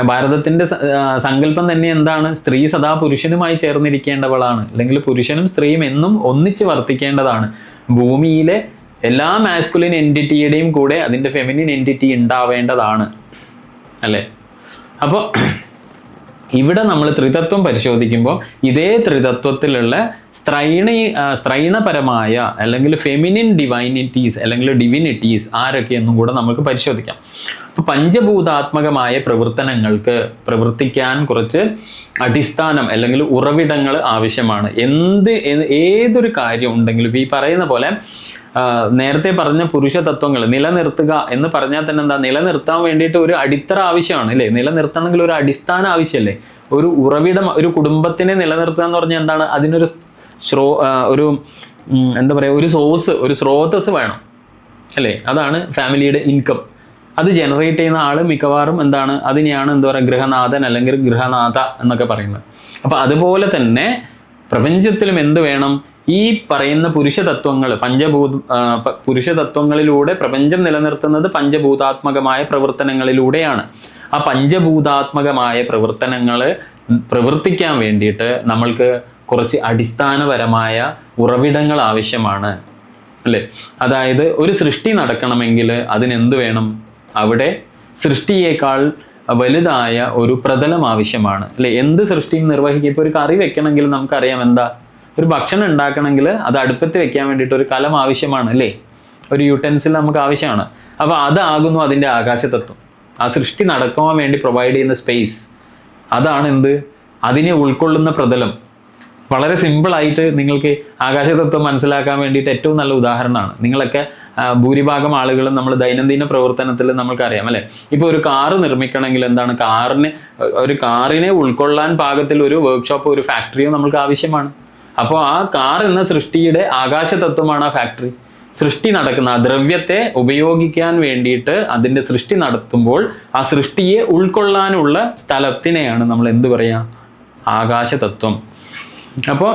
ഭാരതത്തിൻ്റെ സങ്കല്പം തന്നെ എന്താണ്? സ്ത്രീ സദാ പുരുഷനുമായി ചേർന്നിരിക്കേണ്ടവളാണ്, അല്ലെങ്കിൽ പുരുഷനും സ്ത്രീയും എന്നും ഒന്നിച്ച് വർത്തിക്കേണ്ടതാണ്. ഭൂമിയിലെ എല്ലാ മാസ്കുലിൻ എൻറ്റിറ്റിയുടെയും കൂടെ അതിൻ്റെ ഫെമിനിൻ എൻറ്റിറ്റി ഉണ്ടാവേണ്ടതാണ്, അല്ലേ? അപ്പോൾ ഇവിടെ നമ്മൾ ത്രിതത്വം പരിശോധിക്കുമ്പോൾ ഇതേ ത്രിതത്വത്തിലുള്ള സ്ത്രൈണപരമായ അല്ലെങ്കിൽ ഫെമിനിൻ ഡിവൈനിറ്റീസ് അല്ലെങ്കിൽ ഡിവിനിറ്റീസ് ആരൊക്കെയെന്നും കൂടെ നമുക്ക് പരിശോധിക്കാം. അപ്പോൾ പഞ്ചഭൂതാത്മകമായ പ്രവർത്തനങ്ങൾക്ക് പ്രവർത്തിക്കാൻ കുറച്ച് അടിസ്ഥാനം അല്ലെങ്കിൽ ഉറവിടങ്ങൾ ആവശ്യമാണ്. ഏതൊരു കാര്യം ഉണ്ടെങ്കിലും ഈ പറയുന്ന പോലെ നേരത്തെ പറഞ്ഞ പുരുഷ തത്വങ്ങൾ നിലനിർത്തുക എന്ന് പറഞ്ഞാൽ തന്നെ എന്താ, നിലനിർത്താൻ വേണ്ടിയിട്ട് ഒരു അടിത്തറ ആവശ്യമാണ്, അല്ലേ? നിലനിർത്തണമെങ്കിൽ ഒരു അടിസ്ഥാന ആവശ്യമല്ലേ? ഒരു ഉറവിടം, ഒരു കുടുംബത്തിനെ നിലനിർത്തുക എന്ന് പറഞ്ഞാൽ എന്താണ്? അതിനൊരു എന്താ പറയുക, ഒരു സോഴ്സ്, ഒരു സ്രോതസ് വേണം, അല്ലേ? അതാണ് ഫാമിലിയുടെ ഇൻകം. അത് ജനറേറ്റ് ചെയ്യുന്ന ആൾ മിക്കവാറും എന്താണ്, അതിനെയാണ് എന്താ പറയുക, ഗൃഹനാഥൻ അല്ലെങ്കിൽ ഗൃഹനാഥ എന്നൊക്കെ പറയുന്നത്. അപ്പം അതുപോലെ തന്നെ പ്രപഞ്ചത്തിലും എന്ത് വേണം? ഈ പറയുന്ന പുരുഷതത്വങ്ങൾ, പുരുഷതത്വങ്ങളിലൂടെ പ്രപഞ്ചം നിലനിർത്തുന്നത് പഞ്ചഭൂതാത്മകമായ പ്രവർത്തനങ്ങളിലൂടെയാണ്. ആ പഞ്ചഭൂതാത്മകമായ പ്രവർത്തനങ്ങൾ പ്രവർത്തിക്കാൻ വേണ്ടിയിട്ട് നമ്മൾക്ക് കുറച്ച് അടിസ്ഥാനപരമായ ഉറവിടങ്ങൾ ആവശ്യമാണ്, അല്ലേ? അതായത് ഒരു സൃഷ്ടി നടക്കണമെങ്കിൽ അതിനെന്ത് വേണം? അവിടെ സൃഷ്ടിയേക്കാൾ വലുതായ ഒരു പ്രതലം ആവശ്യമാണ്, അല്ലേ? എന്ത് സൃഷ്ടിയും നിർവഹിക്കുക. ഇപ്പോൾ ഒരു കറി വെക്കണമെങ്കിൽ നമുക്കറിയാം എന്താ, ഒരു ഭക്ഷണം ഉണ്ടാക്കണമെങ്കിൽ അത് അടുപ്പത്ത് വെക്കാൻ വേണ്ടിയിട്ട് ഒരു കലം ആവശ്യമാണ്, അല്ലേ? ഒരു യൂട്ടൻസിൽ നമുക്ക് ആവശ്യമാണ്. അപ്പോൾ അതാകുന്നു അതിൻ്റെ ആകാശതത്വം. ആ സൃഷ്ടി നടക്കുവാൻ വേണ്ടി പ്രൊവൈഡ് ചെയ്യുന്ന സ്പേസ്, അതാണ് എന്ത്, അതിനെ ഉൾക്കൊള്ളുന്ന പ്രതലം. വളരെ സിമ്പിളായിട്ട് നിങ്ങൾക്ക് ആകാശതത്വം മനസ്സിലാക്കാൻ വേണ്ടിയിട്ട് ഏറ്റവും നല്ല ഉദാഹരണമാണ്. നിങ്ങളൊക്കെ ഭൂരിഭാഗം ആളുകളും നമ്മൾ ദൈനംദിന പ്രവർത്തനത്തിൽ നമ്മൾക്കറിയാം, അല്ലേ? ഇപ്പോൾ ഒരു കാറ് നിർമ്മിക്കണമെങ്കിൽ എന്താണ്, ഒരു കാറിനെ ഉൾക്കൊള്ളാൻ പാകത്തിൽ ഒരു വർക്ക്ഷോപ്പോ ഒരു ഫാക്ടറിയോ നമ്മൾക്ക് ആവശ്യമാണ്. അപ്പോൾ ആ കാർ എന്ന സൃഷ്ടിയുടെ ആകാശതത്വമാണ് ആ ഫാക്ടറി. സൃഷ്ടി നടക്കുന്ന ആ ദ്രവ്യത്തെ ഉപയോഗിക്കാൻ വേണ്ടിയിട്ട് അതിൻ്റെ സൃഷ്ടി നടത്തുമ്പോൾ ആ സൃഷ്ടിയെ ഉൾക്കൊള്ളാനുള്ള സ്ഥലത്തിനെയാണ് നമ്മൾ എന്ത് പറയുക, ആകാശതത്വം. അപ്പോൾ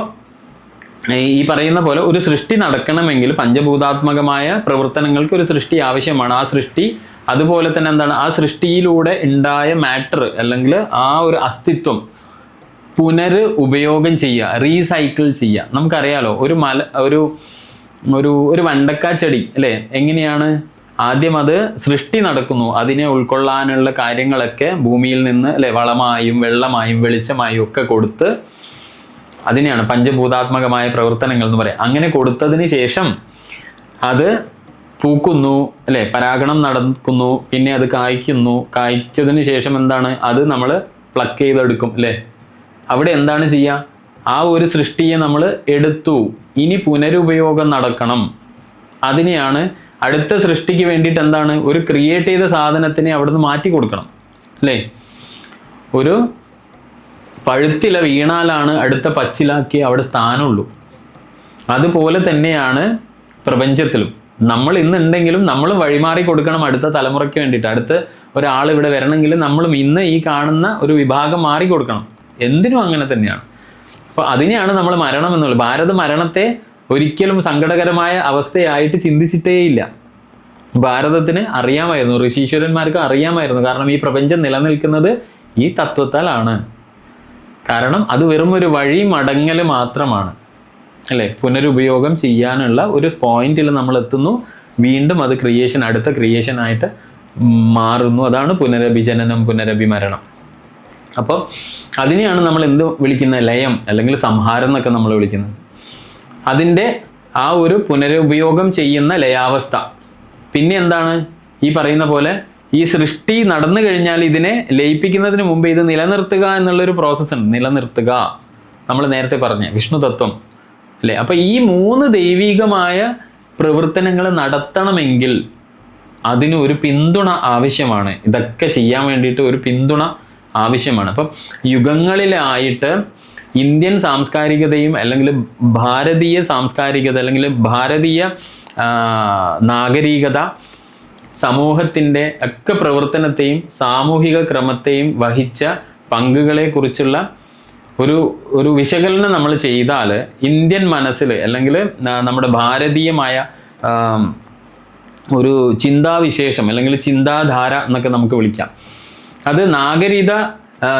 ഈ പറയുന്ന പോലെ ഒരു സൃഷ്ടി നടക്കണമെങ്കിൽ പഞ്ചഭൂതാത്മകമായ പ്രവർത്തനങ്ങൾക്ക് ഒരു സൃഷ്ടി ആവശ്യമാണ്. ആ സൃഷ്ടി അതുപോലെ തന്നെ എന്താണ്, ആ സൃഷ്ടിയിലൂടെ ഉണ്ടായ മാറ്റർ അല്ലെങ്കിൽ ആ ഒരു അസ്തിത്വം ഉപയോഗം ചെയ്യുക, റീസൈക്കിൾ ചെയ്യുക. നമുക്കറിയാലോ, ഒരു വെണ്ടക്ക ചെടി, അല്ലേ? എങ്ങനെയാണ് ആദ്യം അത് സൃഷ്ടി നടക്കുന്നു, അതിനെ ഉൾക്കൊള്ളാനുള്ള കാര്യങ്ങളൊക്കെ ഭൂമിയിൽ നിന്ന്, അല്ലെ, വളമായും വെള്ളമായും വെളിച്ചമായും ഒക്കെ കൊടുത്ത്, അതിനെയാണ് പഞ്ചഭൂതാത്മകമായ പ്രവർത്തനങ്ങൾ എന്ന് പറയാം. അങ്ങനെ കൊടുത്തതിന് ശേഷം അത് പൂക്കുന്നു, അല്ലെ, പരാഗണം നടക്കുന്നു, പിന്നെ അത് കായ്ക്കുന്നു. കായ്ച്ചതിന് ശേഷം എന്താണ്, അത് നമ്മൾ പ്ലക്ക് ചെയ്തെടുക്കും, അല്ലേ? അവിടെ എന്താണ് ചെയ്യുക, ആ ഒരു സൃഷ്ടിയെ നമ്മൾ എടുത്തു, ഇനി പുനരുപയോഗം നടക്കണം. അതിനെയാണ് അടുത്ത സൃഷ്ടിക്ക് വേണ്ടിയിട്ട് എന്താണ്, ഒരു ക്രിയേറ്റ് ചെയ്ത സാധനത്തിനെ അവിടുന്ന് മാറ്റി കൊടുക്കണം, അല്ലേ? ഒരു പഴുത്തില വീണാലാണ് അടുത്ത പച്ചിലാക്കി അവിടെ സ്ഥാനമുള്ളൂ. അതുപോലെ തന്നെയാണ് പ്രപഞ്ചത്തിലും. നമ്മൾ ഇന്നുണ്ടെങ്കിലും നമ്മൾ വഴിമാറി കൊടുക്കണം അടുത്ത തലമുറയ്ക്ക് വേണ്ടിയിട്ട്. അടുത്ത ഒരാൾ ഇവിടെ വരണമെങ്കിൽ നമ്മളും ഇന്ന് ഈ കാണുന്ന ഒരു വിഭാഗം മാറി കൊടുക്കണം. എന്തിനും അങ്ങനെ തന്നെയാണ്. അപ്പോൾ അതിനെയാണ് നമ്മൾ മരണം എന്നുള്ളത്. ഭാരത മരണത്തെ ഒരിക്കലും സങ്കടകരമായ അവസ്ഥയായിട്ട് ചിന്തിച്ചിട്ടേയില്ല. ഭാരതത്തിന് അറിയാമായിരുന്നു, ഋഷീശ്വരന്മാർക്ക് അറിയാമായിരുന്നു. കാരണം ഈ പ്രപഞ്ചം നിലനിൽക്കുന്നത് ഈ തത്വത്താലാണ്. കാരണം അത് വെറും ഒരു വഴി മടങ്ങൽ മാത്രമാണ്, അല്ലേ? പുനരുപയോഗം ചെയ്യാനുള്ള ഒരു പോയിന്റിൽ നമ്മൾ എത്തുന്നു, വീണ്ടും അത് അടുത്ത ക്രിയേഷനായിട്ട് മാറുന്നു. അതാണ് പുനരഭിജനനം, പുനരഭിമരണം. അപ്പോൾ അതിനെയാണ് നമ്മൾ എന്ത് വിളിക്കുന്നത്, ലയം അല്ലെങ്കിൽ സംഹാരം എന്നൊക്കെ നമ്മൾ വിളിക്കുന്നത്. അതിൻ്റെ ആ ഒരു പുനരുപയോഗം ചെയ്യുന്ന ലയാവസ്ഥ. പിന്നെ എന്താണ്, ഈ പറയുന്ന പോലെ ഈ സൃഷ്ടി നടന്നു കഴിഞ്ഞാൽ ഇതിനെ ലയിപ്പിക്കുന്നതിന് മുമ്പ് ഇത് നിലനിർത്തുക എന്നുള്ളൊരു പ്രോസസ്സ് ഉണ്ട്. നിലനിർത്തുക, നമ്മൾ നേരത്തെ പറഞ്ഞ വിഷ്ണു തത്വം, അല്ലേ? അപ്പം ഈ 3 ദൈവികമായ പ്രവർത്തനങ്ങൾ നടത്തണമെങ്കിൽ അതിന് ഒരു പിന്തുണ ആവശ്യമാണ്. ഇതൊക്കെ ചെയ്യാൻ വേണ്ടിയിട്ട് ഒരു പിന്തുണ ആവശ്യമാണ്. അപ്പം യുഗങ്ങളിലായിട്ട് ഇന്ത്യൻ സാംസ്കാരികതയും അല്ലെങ്കിൽ ഭാരതീയ സാംസ്കാരികത അല്ലെങ്കിൽ ഭാരതീയ നാഗരികത സമൂഹത്തിൻ്റെ ഒക്കെ പ്രവർത്തനത്തെയും സാമൂഹിക ക്രമത്തെയും വഹിച്ച പങ്കുകളെ കുറിച്ചുള്ള ഒരു വിശകലനം നമ്മൾ ചെയ്താൽ ഇന്ത്യൻ മനസ്സിൽ അല്ലെങ്കിൽ നമ്മുടെ ഭാരതീയമായ ഒരു ചിന്താവിശേഷം അല്ലെങ്കിൽ ചിന്താധാര എന്നൊക്കെ നമുക്ക് വിളിക്കാം. അത്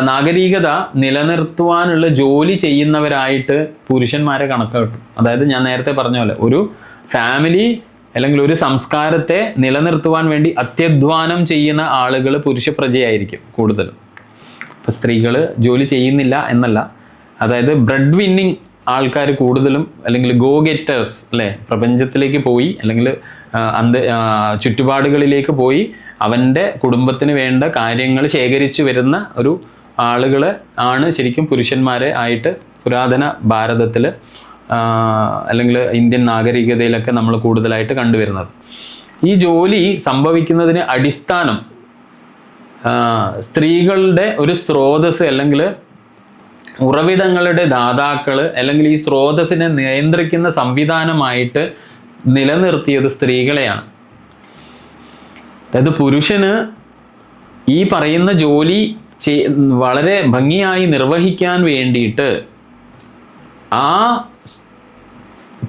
നാഗരികത നിലനിർത്തുവാനുള്ള ജോലി ചെയ്യുന്നവരായിട്ട് പുരുഷന്മാരെ കണക്കാട്ടും. അതായത് ഞാൻ നേരത്തെ പറഞ്ഞ പോലെ ഒരു ഫാമിലി അല്ലെങ്കിൽ ഒരു സംസ്കാരത്തെ നിലനിർത്തുവാൻ വേണ്ടി അത്യധ്വാനം ചെയ്യുന്ന ആളുകൾ പുരുഷപ്രജയായിരിക്കും കൂടുതലും. ഇപ്പം സ്ത്രീകൾ ജോലി ചെയ്യുന്നില്ല എന്നല്ല, അതായത് ബ്രെഡ് വിന്നിങ് ആൾക്കാർ കൂടുതലും, അല്ലെങ്കിൽ ഗോ ഗെറ്റേഴ്സ് അല്ലേ, പ്രപഞ്ചത്തിലേക്ക് പോയി അല്ലെങ്കിൽ ചുറ്റുപാടുകളിലേക്ക് പോയി അവൻ്റെ കുടുംബത്തിന് വേണ്ട കാര്യങ്ങൾ ശേഖരിച്ചു വരുന്ന ഒരു ആളുകൾ ആണ് ശരിക്കും പുരുഷന്മാരെ ആയിട്ട് പുരാതന ഭാരതത്തിൽ അല്ലെങ്കിൽ ഇന്ത്യൻ നാഗരികതയിലൊക്കെ നമ്മൾ കൂടുതലായിട്ട് കണ്ടുവരുന്നത്. ഈ ജോലി സംഭവിക്കുന്നതിന് അടിസ്ഥാനം സ്ത്രീകളുടെ ഒരു സ്രോതസ് അല്ലെങ്കിൽ ഉറവിടങ്ങളുടെ ദാതാക്കൾ അല്ലെങ്കിൽ ഈ സ്രോതസ്സിനെ നിയന്ത്രിക്കുന്ന സംവിധാനമായിട്ട് നിലനിർത്തിയത് സ്ത്രീകളെയാണ്. അതായത് പുരുഷന് ഈ പറയുന്ന ജോലി വളരെ ഭംഗിയായി നിർവഹിക്കാൻ വേണ്ടിയിട്ട് ആ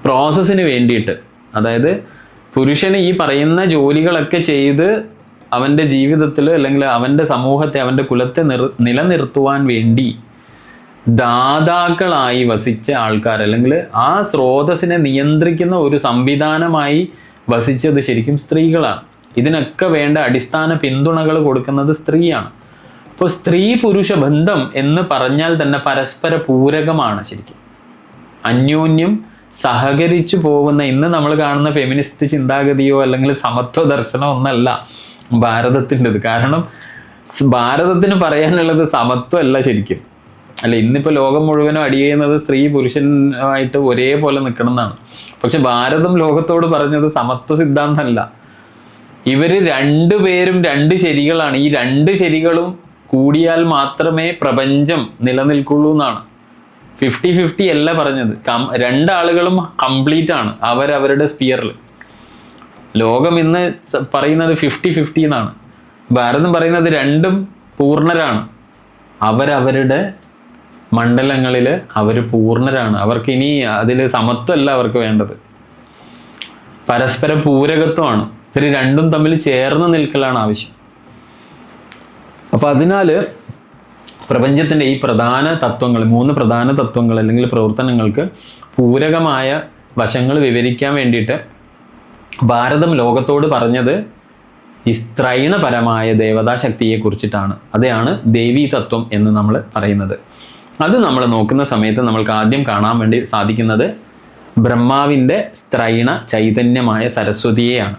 പ്രോസസ്സിന് വേണ്ടിയിട്ട്, അതായത് പുരുഷന് ഈ പറയുന്ന ജോലികളൊക്കെ ചെയ്ത് അവൻ്റെ ജീവിതത്തിൽ അല്ലെങ്കിൽ അവൻ്റെ സമൂഹത്തെ അവൻ്റെ കുലത്തെ നിലനിർത്തുവാൻ വേണ്ടി ദാതാക്കളായി വസിച്ച ആൾക്കാർ അല്ലെങ്കിൽ ആ സ്രോതസ്സിനെ നിയന്ത്രിക്കുന്ന ഒരു സംവിധാനമായി വസിച്ചത് ശരിക്കും സ്ത്രീകളാണ്. ഇതിനൊക്കെ വേണ്ട അടിസ്ഥാന പിന്തുണകൾ കൊടുക്കുന്നത് സ്ത്രീയാണ്. അപ്പോൾ സ്ത്രീ പുരുഷ ബന്ധം എന്ന് പറഞ്ഞാൽ തന്നെ പരസ്പര പൂരകമാണ്. ശരിക്കും അന്യോന്യം സഹകരിച്ചു പോകുന്ന, ഇന്ന് നമ്മൾ കാണുന്ന ഫെമിനിസ്റ്റ് ചിന്താഗതിയോ അല്ലെങ്കിൽ സമത്വ ദർശനമോ ഒന്നല്ല ഭാരതത്തിൻ്റെത്. കാരണം ഭാരതത്തിന് പറയാനുള്ളത് സമത്വമല്ല ശരിക്കും. അല്ല, ഇന്നിപ്പോൾ ലോകം മുഴുവനും അടി ചെയ്യുന്നത് സ്ത്രീ പുരുഷനുമായിട്ട് ഒരേപോലെ നിൽക്കണം എന്നാണ്. പക്ഷെ ഭാരതം ലോകത്തോട് പറഞ്ഞത് സമത്വ സിദ്ധാന്തമല്ല. ഇവർ രണ്ടുപേരും രണ്ട് ശരികളാണ്. ഈ രണ്ട് ശരികളും കൂടിയാൽ മാത്രമേ പ്രപഞ്ചം നിലനിൽക്കുള്ളൂ എന്നാണ്. 50-50 അല്ല പറഞ്ഞത്. രണ്ടാളുകളും കംപ്ലീറ്റ് ആണ് അവരവരുടെ സ്പിയറിൽ. ലോകം ഇന്ന് പറയുന്നത് 50-50 എന്നാണ്. ഭാരതം പറയുന്നത് രണ്ടും പൂർണ്ണരാണ്. അവരവരുടെ മണ്ഡലങ്ങളിൽ അവർ പൂർണ്ണരാണ്. അവർക്ക് ഇനി അതിൽ സമത്വമല്ല അവർക്ക് വേണ്ടത്, പരസ്പര പൂരകത്വമാണ്. ഇവർ രണ്ടും തമ്മിൽ ചേർന്ന് നിൽക്കലാണ് ആവശ്യം. അപ്പോൾ അതിനാൽ പ്രപഞ്ചത്തിൻ്റെ ഈ പ്രധാന തത്വങ്ങൾ, 3 പ്രധാന തത്വങ്ങൾ അല്ലെങ്കിൽ പ്രവർത്തനങ്ങൾക്ക് പൂരകമായ വശങ്ങൾ വിവരിക്കാൻ വേണ്ടിയിട്ട് ഭാരതം ലോകത്തോട് പറഞ്ഞത് ഈ സ്ത്രൈണപരമായ ദേവതാശക്തിയെ കുറിച്ചിട്ടാണ്. അതാണ് ദേവീ തത്വം എന്ന് നമ്മൾ പറയുന്നത്. അത് നമ്മൾ നോക്കുന്ന സമയത്ത് നമ്മൾക്ക് ആദ്യം കാണാൻ വേണ്ടി സാധിക്കുന്നത് ബ്രഹ്മാവിൻ്റെ സ്ത്രൈണ ചൈതന്യമായ സരസ്വതിയെയാണ്.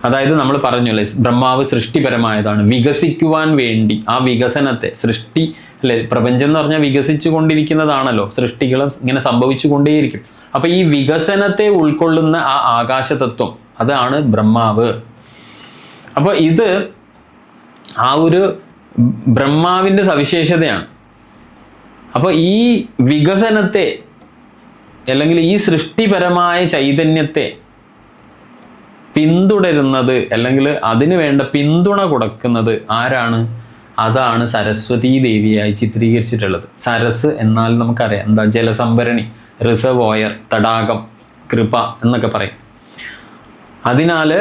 അതായത് നമ്മൾ പറഞ്ഞല്ലേ, ബ്രഹ്മാവ് സൃഷ്ടിപരമായതാണ്. വികസിക്കുവാൻ വേണ്ടി ആ വികസനത്തെ, സൃഷ്ടി അല്ലെ, പ്രപഞ്ചം എന്ന് പറഞ്ഞാൽ വികസിച്ചു കൊണ്ടിരിക്കുന്നതാണല്ലോ, സൃഷ്ടികൾ ഇങ്ങനെ സംഭവിച്ചു കൊണ്ടേയിരിക്കും. അപ്പൊ ഈ വികസനത്തെ ഉൾക്കൊള്ളുന്ന ആ ആകാശതത്വം, അതാണ് ബ്രഹ്മാവ്. അപ്പൊ ഇത് ആ ഒരു ബ്രഹ്മാവിൻ്റെ സവിശേഷതയാണ്. അപ്പൊ ഈ വികസനത്തെ അല്ലെങ്കിൽ ഈ സൃഷ്ടിപരമായ ചൈതന്യത്തെ പിന്തുടരുന്നത് അല്ലെങ്കിൽ അതിന് വേണ്ട പിന്തുണ കൊടുക്കുന്നത് ആരാണ്? അതാണ് സരസ്വതീ ദേവിയായി ചിത്രീകരിച്ചിട്ടുള്ളത്. സരസ് എന്നാൽ നമുക്കറിയാം എന്താ, ജലസംഭരണി, റിസർവോയർ, തടാകം, കൃപ എന്നൊക്കെ പറയും. അതിനാൽ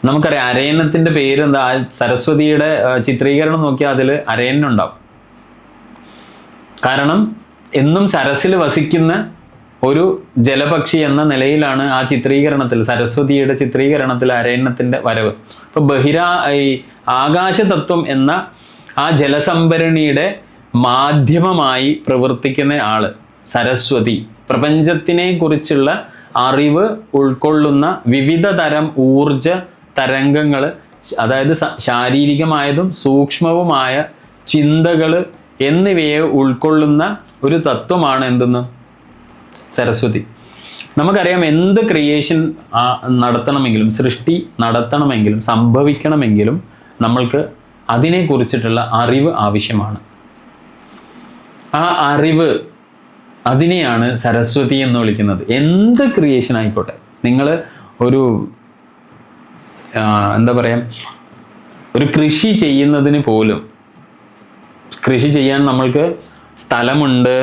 നമുക്കറിയാം അരയന്നത്തിൻ്റെ പേര് എന്താ, സരസ്വതിയുടെ ചിത്രീകരണം നോക്കിയാൽ അതിൽ അരയന്നുണ്ടാവും. കാരണം എന്നും സരസിൽ വസിക്കുന്ന ഒരു ജലപക്ഷി എന്ന നിലയിലാണ് ആ ചിത്രീകരണത്തിൽ, സരസ്വതിയുടെ ചിത്രീകരണത്തിൽ അരയന്നത്തിൻ്റെ വരവ്. അപ്പോൾ ഈ ആകാശതത്വം എന്ന ആ ജലസംഭരണിയുടെ മാധ്യമമായി പ്രവർത്തിക്കുന്ന ആള് സരസ്വതി. പ്രപഞ്ചത്തിനെ കുറിച്ചുള്ള അറിവ് ഉൾക്കൊള്ളുന്ന വിവിധ തരം ഊർജ തരംഗങ്ങൾ, അതായത് ശാരീരികമായതും സൂക്ഷ്മവുമായ ചിന്തകൾ എന്നിവയെ ഉൾക്കൊള്ളുന്ന ഒരു തത്വമാണ് എന്തെന്ന്, സരസ്വതി. നമുക്കറിയാം എന്ത് ക്രിയേഷൻ നടത്തണമെങ്കിലും, സൃഷ്ടി നടത്തണമെങ്കിലും, സംഭവിക്കണമെങ്കിലും നമ്മൾക്ക് അതിനെക്കുറിച്ചിട്ടുള്ള അറിവ് ആവശ്യമാണ്. ആ അറിവ്, അതിനെയാണ് സരസ്വതി എന്ന് വിളിക്കുന്നത്. എന്ത് ക്രിയേഷൻ ആയിക്കോട്ടെ, നിങ്ങൾ ഒരു എന്താ പറയുക, ഒരു കൃഷി ചെയ്യുന്നതിന് പോലും, കൃഷി ചെയ്യാൻ നമ്മൾക്ക് സ്ഥലമുണ്ട്,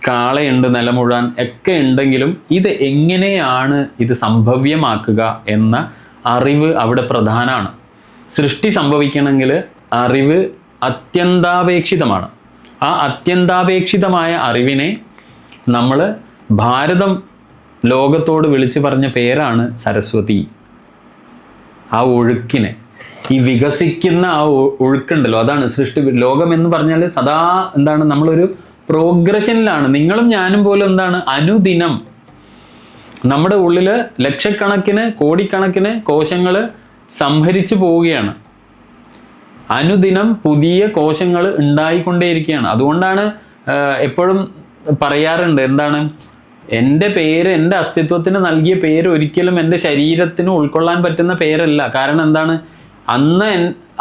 കാളയുണ്ട്, നിലമുഴാൻ ഒക്കെ ഉണ്ടെങ്കിലും ഇത് എങ്ങനെയാണ് ഇത് സംഭവ്യമാക്കുക എന്ന അറിവ് അവിടെ പ്രധാനമാണ്. സൃഷ്ടി സംഭവിക്കണമെങ്കിൽ അറിവ് അത്യന്താപേക്ഷിതമാണ്. ആ അത്യന്താപേക്ഷിതമായ അറിവിനെ നമ്മൾ ഭാരതം ലോകത്തോട് വിളിച്ചു പറഞ്ഞ പേരാണ് സരസ്വതി. ആ ഒഴുക്കിനെ, ഈ വികസിക്കുന്ന ആ ഒഴുക്കുണ്ടല്ലോ, അതാണ് സൃഷ്ടി. ലോകം എന്ന് പറഞ്ഞാൽ സദാ എന്താണ്, നമ്മളൊരു പ്രോഗ്രഷനിലാണ്. നിങ്ങളും ഞാനും പോലും എന്താണ്, അനുദിനം നമ്മുടെ ഉള്ളിൽ ലക്ഷക്കണക്കിന് കോടിക്കണക്കിന് കോശങ്ങൾ സംഹരിച്ചു പോവുകയാണ്. അനുദിനം പുതിയ കോശങ്ങൾ ഉണ്ടായിക്കൊണ്ടേയിരിക്കുകയാണ്. അതുകൊണ്ടാണ് എപ്പോഴും പറയാറുണ്ട്, എന്താണ്, എൻ്റെ പേര്, എൻ്റെ അസ്തിത്വത്തിന് നൽകിയ പേര് ഒരിക്കലും എൻ്റെ ശരീരത്തിന് ഉൾക്കൊള്ളാൻ പറ്റുന്ന പേരല്ല. കാരണം എന്താണ്,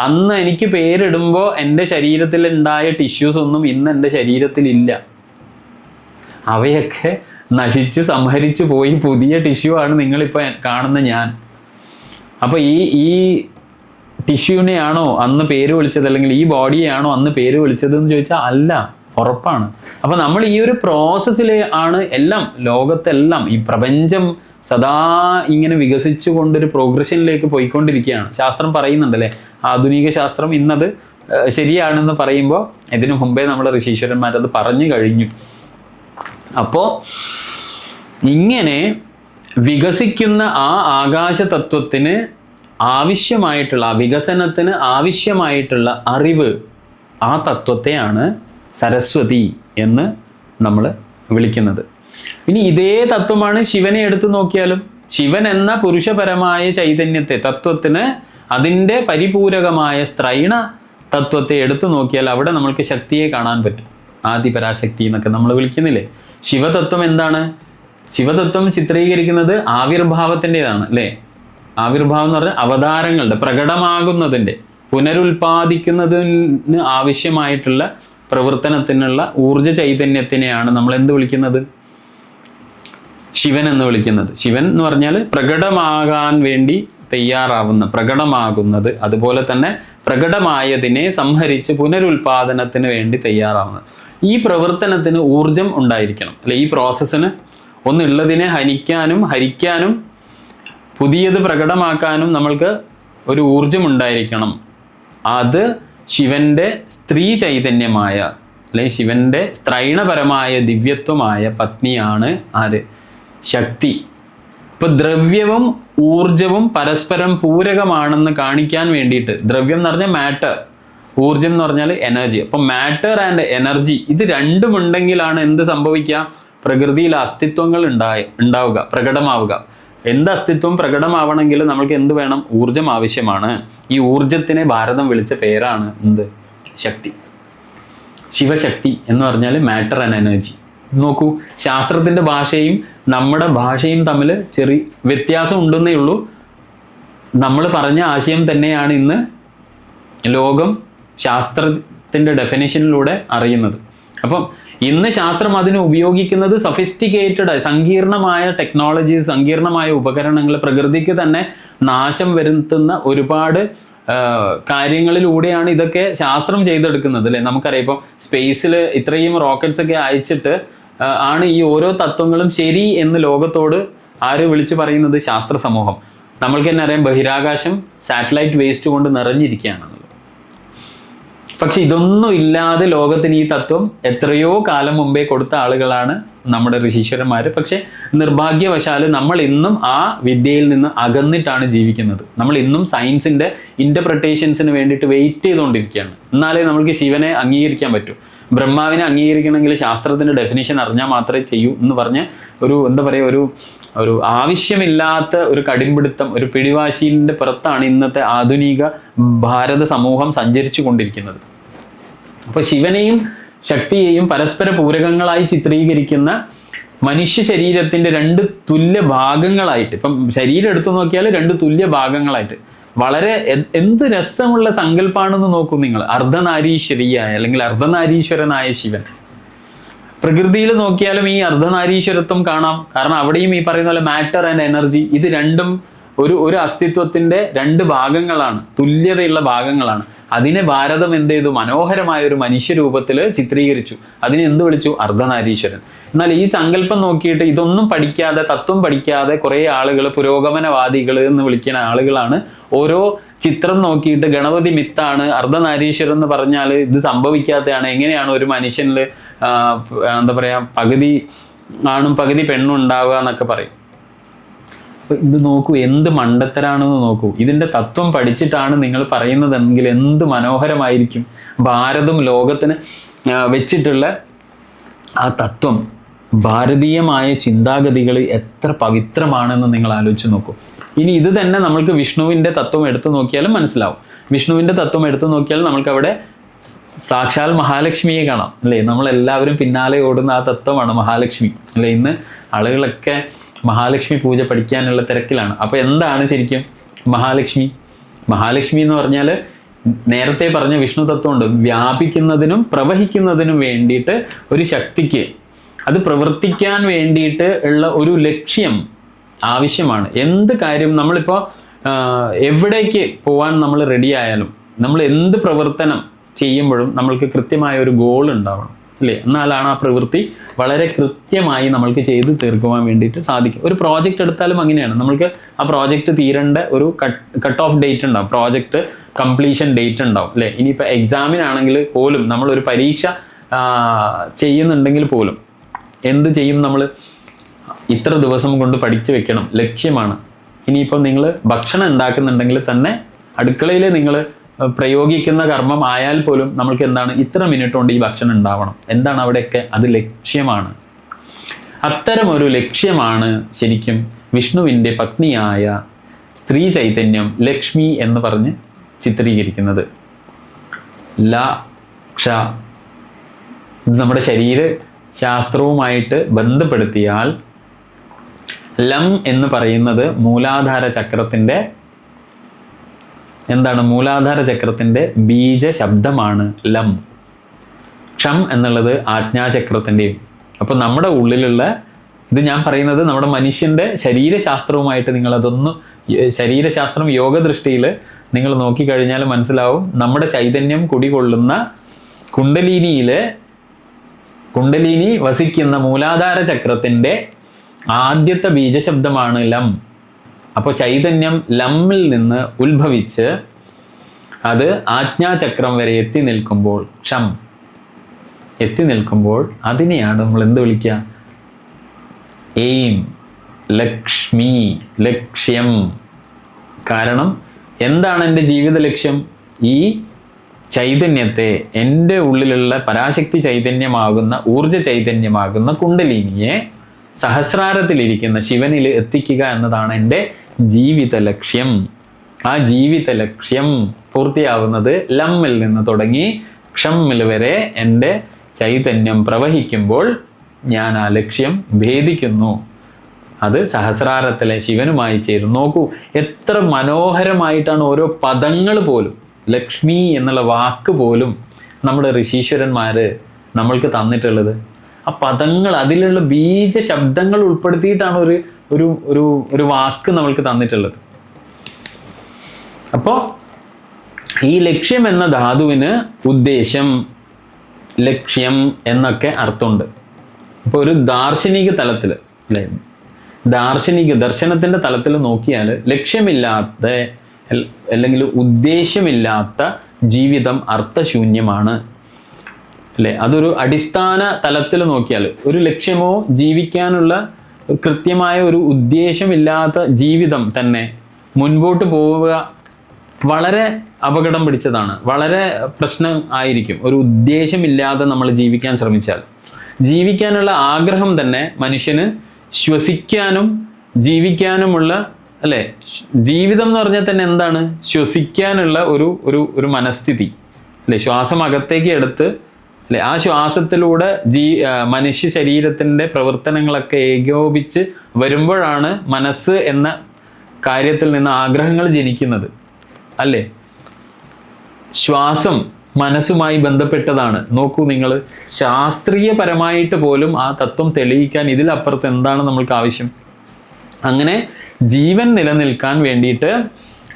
അന്ന് എനിക്ക് പേരിടുമ്പോൾ എൻ്റെ ശരീരത്തിൽ ഉണ്ടായ ടിഷ്യൂസ് ഒന്നും ഇന്ന് എൻ്റെ ശരീരത്തിലില്ല. അവയൊക്കെ നശിച്ച് സംഹരിച്ചു പോയി പുതിയ ടിഷ്യൂ ആണ് നിങ്ങളിപ്പോൾ കാണുന്ന ഞാൻ. അപ്പോൾ ഈ ടിഷ്യൂവിനെയാണോ അന്ന് പേര് വിളിച്ചത്, അല്ലെങ്കിൽ ഈ ബോഡിയെയാണോ അന്ന് പേര് വിളിച്ചത് എന്ന് ചോദിച്ചാൽ അല്ല, ഉറപ്പാണ്. അപ്പോൾ നമ്മൾ ഈ ഒരു പ്രോസസ്സിൽ ആണ് എല്ലാം, ലോകത്തെല്ലാം ഈ പ്രപഞ്ചം സദാ ഇങ്ങനെ വികസിച്ചു കൊണ്ടൊരു പ്രോഗ്രഷനിലേക്ക് പോയിക്കൊണ്ടിരിക്കുകയാണ്. ശാസ്ത്രം പറയുന്നുണ്ടല്ലേ, ആധുനിക ശാസ്ത്രം ഇന്നത് ശരിയാണെന്ന് പറയുമ്പോൾ ഇതിനു മുമ്പേ നമ്മൾ ഋഷീശ്വരന്മാരത് പറഞ്ഞു കഴിഞ്ഞു. അപ്പോൾ ഇങ്ങനെ വികസിക്കുന്ന ആ ആകാശ തത്വത്തിന് ആവശ്യമായിട്ടുള്ള, വികസനത്തിന് ആവശ്യമായിട്ടുള്ള അറിവ്, ആ തത്വത്തെയാണ് സരസ്വതി എന്ന് നമ്മൾ വിളിക്കുന്നത്. ഇനി ഇതേ തത്വമാണ് ശിവനെ എടുത്തു നോക്കിയാലും. ശിവൻ എന്ന പുരുഷപരമായ ചൈതന്യത്തെ, തത്വത്തിന്, അതിൻ്റെ പരിപൂരകമായ സ്ത്രൈണ തത്വത്തെ എടുത്തു നോക്കിയാൽ അവിടെ നമ്മൾക്ക് ശക്തിയെ കാണാൻ പറ്റും. ആദിപരാശക്തി എന്നൊക്കെ നമ്മൾ വിളിക്കുന്നില്ലേ. ശിവതത്വം എന്താണ്? ശിവതത്വം ചിത്രീകരിക്കുന്നത് ആവിർഭാവത്തിൻ്റെതാണ് അല്ലേ. ആവിർഭാവം എന്ന് പറഞ്ഞാൽ അവതാരങ്ങളുടെ, പ്രകടമാകുന്നതിൻ്റെ, പുനരുൽപാദിക്കുന്നതിന് ആവശ്യമായിട്ടുള്ള പ്രവർത്തനത്തിനുള്ള ഊർജ ചൈതന്യത്തിനെയാണ് നമ്മൾ എന്ത് വിളിക്കുന്നത്? ശിവൻ എന്ന് വിളിക്കുന്നത്. ശിവൻ എന്ന് പറഞ്ഞാൽ പ്രകടമാകാൻ വേണ്ടി തയ്യാറാവുന്ന, പ്രകടമാകുന്നത്, അതുപോലെ തന്നെ പ്രകടമായതിനെ സംഹരിച്ച് പുനരുൽപാദനത്തിന് വേണ്ടി തയ്യാറാവുന്നത്. ഈ പ്രവർത്തനത്തിന് ഊർജം ഉണ്ടായിരിക്കണം അല്ലെ. ഈ പ്രോസസ്സിന് ഒന്നുള്ളതിനെ ഹരിക്കാനും പുതിയത് പ്രകടമാക്കാനും നമ്മൾക്ക് ഒരു ഊർജം ഉണ്ടായിരിക്കണം. അത് ശിവന്റെ സ്ത്രീ ചൈതന്യമായ, അല്ലെങ്കിൽ ശിവന്റെ സ്ത്രൈണപരമായ ദിവ്യത്വമായ പത്നിയാണ് ആര്? ശക്തി. ഇപ്പൊ ദ്രവ്യവും ഊർജവും പരസ്പരം പൂരകമാണെന്ന് കാണിക്കാൻ വേണ്ടിയിട്ട്, ദ്രവ്യം എന്ന് പറഞ്ഞാൽ മാറ്റർ, ഊർജം എന്ന് പറഞ്ഞാൽ എനർജി. അപ്പൊ മാറ്റർ ആൻഡ് എനർജി ഇത് രണ്ടും ഉണ്ടെങ്കിലാണ് എന്ത് സംഭവിക്കുക? പ്രകൃതിയിൽ അസ്തിത്വങ്ങൾ ഉണ്ടാവുക, പ്രകടമാവുക. എന്ത് അസ്തിത്വം പ്രകടമാവണമെങ്കിൽ നമ്മൾക്ക് എന്ത് വേണം? ഊർജം ആവശ്യമാണ്. ഈ ഊർജത്തിനെ ഭാരതം വിളിച്ച പേരാണ് എന്ത്? ശക്തി. ശിവശക്തി എന്ന് പറഞ്ഞാൽ മാറ്റർ ആൻഡ് എനർജി. നോക്കൂ, ശാസ്ത്രത്തിന്റെ ഭാഷയും നമ്മുടെ ഭാഷയും തമ്മിൽ ചെറിയ വ്യത്യാസം ഉണ്ടെന്നേ ഉള്ളൂ. നമ്മൾ പറഞ്ഞ ആശയം തന്നെയാണ് ഇന്ന് ലോകം ശാസ്ത്രത്തിന്റെ ഡെഫിനിഷനിലൂടെ അറിയുന്നത്. അപ്പം ഇന്ന് ശാസ്ത്രം അതിന് ഉപയോഗിക്കുന്നത് സഫിസ്റ്റിക്കേറ്റഡ്, സങ്കീർണമായ ടെക്നോളജി, സങ്കീർണമായ ഉപകരണങ്ങൾ, പ്രകൃതിക്ക് തന്നെ നാശം വരുത്തുന്ന ഒരുപാട് കാര്യങ്ങളിലൂടെയാണ് ഇതൊക്കെ ശാസ്ത്രം ചെയ്തെടുക്കുന്നത് അല്ലേ. നമുക്കറിയാം, ഇപ്പം സ്പേസിൽ ഇത്രയും റോക്കറ്റ്സ് ഒക്കെ അയച്ചിട്ട് ആണ് ഈ ഓരോ തത്വങ്ങളും ശരി എന്ന് ലോകത്തോട് ആര് വിളിച്ചു പറയുന്നത്? ശാസ്ത്ര സമൂഹം. നമ്മൾക്ക് തന്നെ അറിയാം, ബഹിരാകാശം സാറ്റലൈറ്റ് വേസ്റ്റ് കൊണ്ട് നിറഞ്ഞിരിക്കുകയാണെന്നുള്ളത്. പക്ഷെ ഇതൊന്നും ഇല്ലാതെ ലോകത്തിന് ഈ തത്വം എത്രയോ കാലം മുമ്പേ കൊടുത്ത ആളുകളാണ് നമ്മുടെ ഋഷീശ്വരന്മാർ. പക്ഷെ നിർഭാഗ്യവശാൽ നമ്മൾ ഇന്നും ആ വിദ്യയിൽ നിന്ന് അകന്നിട്ടാണ് ജീവിക്കുന്നത്. നമ്മൾ ഇന്നും സയൻസിന്റെ ഇന്റർപ്രിട്ടേഷൻസിന് വേണ്ടിയിട്ട് വെയിറ്റ് ചെയ്തുകൊണ്ടിരിക്കുകയാണ്. എന്നാലേ നമ്മൾക്ക് ശിവനെ അംഗീകരിക്കാൻ പറ്റൂ. ബ്രഹ്മാവിനെ അംഗീകരിക്കണമെങ്കിൽ ശാസ്ത്രത്തിന്റെ ഡെഫിനേഷൻ അറിഞ്ഞാൽ മാത്രമേ ചെയ്യൂ എന്ന് പറഞ്ഞ് എന്താ പറയുക, ഒരു ആവശ്യമില്ലാത്ത ഒരു കടുംപിടുത്തം, ഒരു പിടിവാശിന്റെ പുറത്താണ് ഇന്നത്തെ ആധുനിക ഭാരത സമൂഹം സഞ്ചരിച്ചു കൊണ്ടിരിക്കുന്നത്. അപ്പോൾ ശിവനെയും ശക്തിയെയും പരസ്പര പൂരകങ്ങളായി ചിത്രീകരിക്കുന്ന മനുഷ്യ ശരീരത്തിന്റെ രണ്ട് തുല്യ ഭാഗങ്ങളായിട്ട്, ഇപ്പം ശരീരം എടുത്തു നോക്കിയാൽ രണ്ട് തുല്യ ഭാഗങ്ങളായിട്ട്, വളരെ എന്ത് രസമുള്ള സങ്കല്പമാണെന്ന് നോക്കൂ നിങ്ങൾ. അർദ്ധനാരീശ്വരിയായ അല്ലെങ്കിൽ അർദ്ധനാരീശ്വരനായ ശിവൻ. പ്രകൃതിയിൽ നോക്കിയാലും ഈ അർദ്ധനാരീശ്വരത്വം കാണാം. കാരണം അവിടെയും ഈ പറയുന്ന പോലെ മാറ്റർ ആൻഡ് എനർജി ഇത് രണ്ടും ഒരു അസ്തിത്വത്തിന്റെ രണ്ട് ഭാഗങ്ങളാണ്, തുല്യതയുള്ള ഭാഗങ്ങളാണ്. അതിനെ ഭാരതം എന്ത് ചെയ്തു? മനോഹരമായ ഒരു മനുഷ്യരൂപത്തിൽ ചിത്രീകരിച്ചു. അതിനെ എന്ത് വിളിച്ചു? അർദ്ധനാരീശ്വരൻ. എന്നാൽ ഈ സങ്കല്പം നോക്കിയിട്ട് ഇതൊന്നും പഠിക്കാതെ, തത്വം പഠിക്കാതെ കുറേ ആളുകൾ പുരോഗമനവാദികൾ എന്ന് വിളിക്കുന്ന ആളുകളാണ് ഓരോ ചിത്രം നോക്കിയിട്ട് ഗണപതി മിത്താണ്, അർദ്ധനാരീശ്വരൻ എന്ന് പറഞ്ഞാൽ ഇത് സംഭവിക്കാത്തതാണ്, എങ്ങനെയാണ് ഒരു മനുഷ്യനിൽ എന്താ പറയാ പകുതി ആണും പകുതി പെണ്ണും ഉണ്ടാവുക എന്നൊക്കെ പറയും. ഇത് നോക്കൂ, എന്ത് മണ്ടത്തരാണെന്ന് നോക്കൂ. ഇതിന്റെ തത്വം പഠിച്ചിട്ടാണ് നിങ്ങൾ പറയുന്നതെങ്കിൽ എന്ത് മനോഹരമായിരിക്കും. ഭാരതം ലോകത്തിന് വെച്ചിട്ടുള്ള ആ തത്വം, ഭാരതീയമായ ചിന്താഗതികൾ എത്ര പവിത്രമാണെന്ന് നിങ്ങൾ ആലോചിച്ച് നോക്കൂ. ഇനി ഇത് തന്നെ നമ്മൾക്ക് വിഷ്ണുവിൻ്റെ തത്വം എടുത്തു നോക്കിയാലും മനസ്സിലാവും. വിഷ്ണുവിൻ്റെ തത്വം എടുത്തു നോക്കിയാൽ നമ്മൾക്ക് അവിടെ സാക്ഷാൽ മഹാലക്ഷ്മിയെ കാണാം, അല്ലേ? നമ്മളെല്ലാവരും പിന്നാലെ ഓടുന്ന ആ തത്വമാണ് മഹാലക്ഷ്മി, അല്ലേ? ഇന്ന് ആളുകളൊക്കെ മഹാലക്ഷ്മി പൂജ പഠിക്കാനുള്ള തിരക്കിലാണ്. അപ്പോൾ എന്താണ് ശരിക്കും മഹാലക്ഷ്മി? മഹാലക്ഷ്മി എന്ന് പറഞ്ഞാൽ നേരത്തെ പറഞ്ഞ വിഷ്ണു തത്വമുണ്ട്, വ്യാപിക്കുന്നതിനും പ്രവഹിക്കുന്നതിനും വേണ്ടിയിട്ട് ഒരു ശക്തിക്ക് അത് പ്രവർത്തിക്കാൻ വേണ്ടിയിട്ട് ഉള്ള ഒരു ലക്ഷ്യം ആവശ്യമാണ്. എന്ത് കാര്യം നമ്മളിപ്പോൾ എവിടേക്ക് പോകാൻ നമ്മൾ റെഡി ആയാലും, നമ്മൾ എന്ത് പ്രവർത്തനം ചെയ്യുമ്പോഴും നമ്മൾക്ക് കൃത്യമായ ഒരു ഗോൾ ഉണ്ടാവണം, അല്ലേ? എന്നാലാണ് ആ പ്രവൃത്തി വളരെ കൃത്യമായി നമ്മൾക്ക് ചെയ്ത് തീർക്കുവാൻ വേണ്ടിയിട്ട് സാധിക്കും. ഒരു പ്രോജക്റ്റ് എടുത്താലും അങ്ങനെയാണ്. നമ്മൾക്ക് ആ പ്രോജക്റ്റ് തീരേണ്ട ഒരു കട്ട് ഓഫ് ഡേറ്റ് ഉണ്ടാവും, പ്രോജക്റ്റ് കംപ്ലീഷൻ ഡേറ്റ് ഉണ്ടാവും, അല്ലേ? ഇനിയിപ്പോൾ എക്സാമിനാണെങ്കിൽ പോലും നമ്മളൊരു പരീക്ഷ ചെയ്യുന്നുണ്ടെങ്കിൽ പോലും എന്ത് ചെയ്യും? നമ്മൾ ഇത്ര ദിവസം കൊണ്ട് പഠിച്ചു വെക്കണം, ലക്ഷ്യമാണ്. ഇനിയിപ്പോൾ നിങ്ങൾ ഭക്ഷണം ഉണ്ടാക്കുന്നുണ്ടെങ്കിൽ തന്നെ അടുക്കളയിൽ നിങ്ങൾ പ്രയോഗിക്കുന്ന കർമ്മം ആയാൽ പോലും നമ്മൾക്ക് എന്താണ്, ഇത്ര മിനിറ്റ് കൊണ്ട് ഈ ഭക്ഷണം ഉണ്ടാവണം. എന്താണ് അവിടെയൊക്കെ? അത് ലക്ഷ്യമാണ്. അത്തരമൊരു ലക്ഷ്യമാണ് ശരിക്കും വിഷ്ണുവിൻ്റെ പത്നിയായ സ്ത്രീ ചൈതന്യം ലക്ഷ്മി എന്ന് പറഞ്ഞ് ചിത്രീകരിക്കുന്നത്. ലക്ഷ നമ്മുടെ ശരീര ശാസ്ത്രവുമായിട്ട് ബന്ധപ്പെടുത്തിയാൽ ലം എന്ന് പറയുന്നത് മൂലാധാര ചക്രത്തിൻ്റെ എന്താണ്? മൂലാധാര ചക്രത്തിൻ്റെ ബീജ ശബ്ദമാണ് ലം. ഷം എന്നുള്ളത് ആജ്ഞാചക്രത്തിൻ്റെയും. അപ്പോൾ നമ്മുടെ ഉള്ളിലുള്ള ഇത് ഞാൻ പറയുന്നത് നമ്മുടെ മനുഷ്യൻ്റെ ശരീരശാസ്ത്രവുമായിട്ട് നിങ്ങളതൊന്ന് ശരീരശാസ്ത്രം യോഗ ദൃഷ്ടിയിൽ നിങ്ങൾ നോക്കിക്കഴിഞ്ഞാൽ മനസ്സിലാവും. നമ്മുടെ ചൈതന്യം കുടികൊള്ളുന്ന കുണ്ടലിനി വസിക്കുന്ന മൂലാധാര ചക്രത്തിൻ്റെ ആദ്യത്തെ ബീജശബ്ദമാണ് ലം. അപ്പോൾ ചൈതന്യം ലമ്മിൽ നിന്ന് ഉത്ഭവിച്ച് അത് ആജ്ഞാചക്രം വരെ എത്തി നിൽക്കുമ്പോൾ, ഷം എത്തി നിൽക്കുമ്പോൾ അതിനെയാണ് നമ്മൾ എന്ത് വിളിക്കുക? എയിം, ലക്ഷ്മി, ലക്ഷ്യം. കാരണം എന്താണ് എൻ്റെ ജീവിത ലക്ഷ്യം? ഈ ചൈതന്യത്തെ, എൻ്റെ ഉള്ളിലുള്ള പരാശക്തി ചൈതന്യമാകുന്ന ഊർജ ചൈതന്യമാകുന്ന കുണ്ടലിനിയെ സഹസ്രാരത്തിലിരിക്കുന്ന ശിവനിൽ എത്തിക്കുക എന്നതാണ് എൻ്റെ ജീവിത ലക്ഷ്യം. ആ ജീവിത ലക്ഷ്യം പൂർത്തിയാവുന്നത് ലമ്മിൽ നിന്ന് തുടങ്ങി ക്ഷമ്മിൽ വരെ എൻ്റെ ചൈതന്യം പ്രവഹിക്കുമ്പോൾ ഞാൻ ആ ലക്ഷ്യം ഭേദിക്കുന്നു. അത് സഹസ്രാരത്തിലെ ശിവനുമായി ചേരും. നോക്കൂ എത്ര മനോഹരമായിട്ടാണ് ഓരോ പദങ്ങൾ പോലും, ലക്ഷ്മി എന്നുള്ള വാക്ക് പോലും നമ്മുടെ ഋഷീശ്വരന്മാർ നമ്മൾക്ക് തന്നിട്ടുള്ളത്. ആ പദങ്ങൾ, അതിലുള്ള ബീജ ശബ്ദങ്ങൾ ഉൾപ്പെടുത്തിയിട്ടാണ് ഒരു ഒരു ഒരു ഒരു വാക്ക് നമ്മൾക്ക് തന്നിട്ടുള്ളത്. അപ്പോൾ ഈ ലക്ഷ്യം എന്ന ധാതുവിന് ഉദ്ദേശം, ലക്ഷ്യം എന്നൊക്കെ അർത്ഥമുണ്ട്. ഇപ്പോൾ ഒരു ദാർശനിക തലത്തിൽ, അല്ലേ, ദർശനത്തിൻ്റെ തലത്തിൽ നോക്കിയാൽ ലക്ഷ്യമില്ലാത്ത അല്ലെങ്കിൽ ഉദ്ദേശമില്ലാത്ത ജീവിതം അർത്ഥശൂന്യമാണ്, അല്ലേ? അതൊരു അടിസ്ഥാന തലത്തിൽ നോക്കിയാൽ ഒരു ലക്ഷ്യമോ ജീവിക്കാനുള്ള കൃത്യമായ ഒരു ഉദ്ദേശമില്ലാത്ത ജീവിതം തന്നെ മുൻപോട്ട് പോവുക വളരെ അപകടം പിടിച്ചതാണ്, വളരെ പ്രശ്നം ആയിരിക്കും. ഒരു ഉദ്ദേശമില്ലാതെ നമ്മൾ ജീവിക്കാൻ ശ്രമിച്ചാൽ, ജീവിക്കാനുള്ള ആഗ്രഹം തന്നെ മനുഷ്യന് ശ്വസിക്കാനും ജീവിക്കാനുമുള്ള, അല്ലേ? ജീവിതം എന്ന് പറഞ്ഞാൽ തന്നെ എന്താണ്? ശ്വസിക്കാനുള്ള ഒരു മനസ്ഥിതി, അല്ലേ? ശ്വാസം അകത്തേക്ക് എടുത്ത്, അല്ലേ, ആ ശ്വാസത്തിലൂടെ മനുഷ്യ ശരീരത്തിൻ്റെ പ്രവർത്തനങ്ങളൊക്കെ ഏകോപിച്ച് വരുമ്പോഴാണ് മനസ്സ് എന്ന കാര്യത്തിൽ നിന്ന് ആഗ്രഹങ്ങൾ ജനിക്കുന്നത്, അല്ലേ? ശ്വാസം മനസ്സുമായി ബന്ധപ്പെട്ടതാണ്. നോക്കൂ നിങ്ങൾ, ശാസ്ത്രീയപരമായിട്ട് പോലും ആ തത്വം തെളിയിക്കാൻ ഇതിലപ്പുറത്ത് എന്താണ് നമ്മൾക്ക് ആവശ്യം? അങ്ങനെ ജീവൻ നിലനിൽക്കാൻ വേണ്ടിയിട്ട്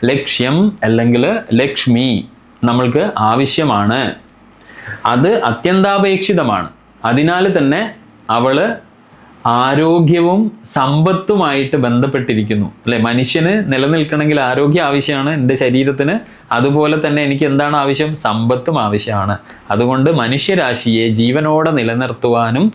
ലക്ഷ്യം അല്ലെങ്കിൽ ലക്ഷ്മി നമ്മൾക്ക് ആവശ്യമാണ്. അത് അത്യന്താപേക്ഷിതമാണ്. അതിനാൽ തന്നെ അവള് ആരോഗ്യവും സമ്പത്തുമായിട്ട് ബന്ധപ്പെട്ടിരിക്കുന്നു അല്ലെ. മനുഷ്യന് നിലനിൽക്കണമെങ്കിൽ ആരോഗ്യം ആവശ്യമാണ് എൻ്റെ ശരീരത്തിന്. അതുപോലെ തന്നെ എനിക്ക് എന്താണ് ആവശ്യം? സമ്പത്തും ആവശ്യമാണ്. അതുകൊണ്ട് മനുഷ്യരാശിയെ ജീവനോടെ നിലനിർത്തുവാനും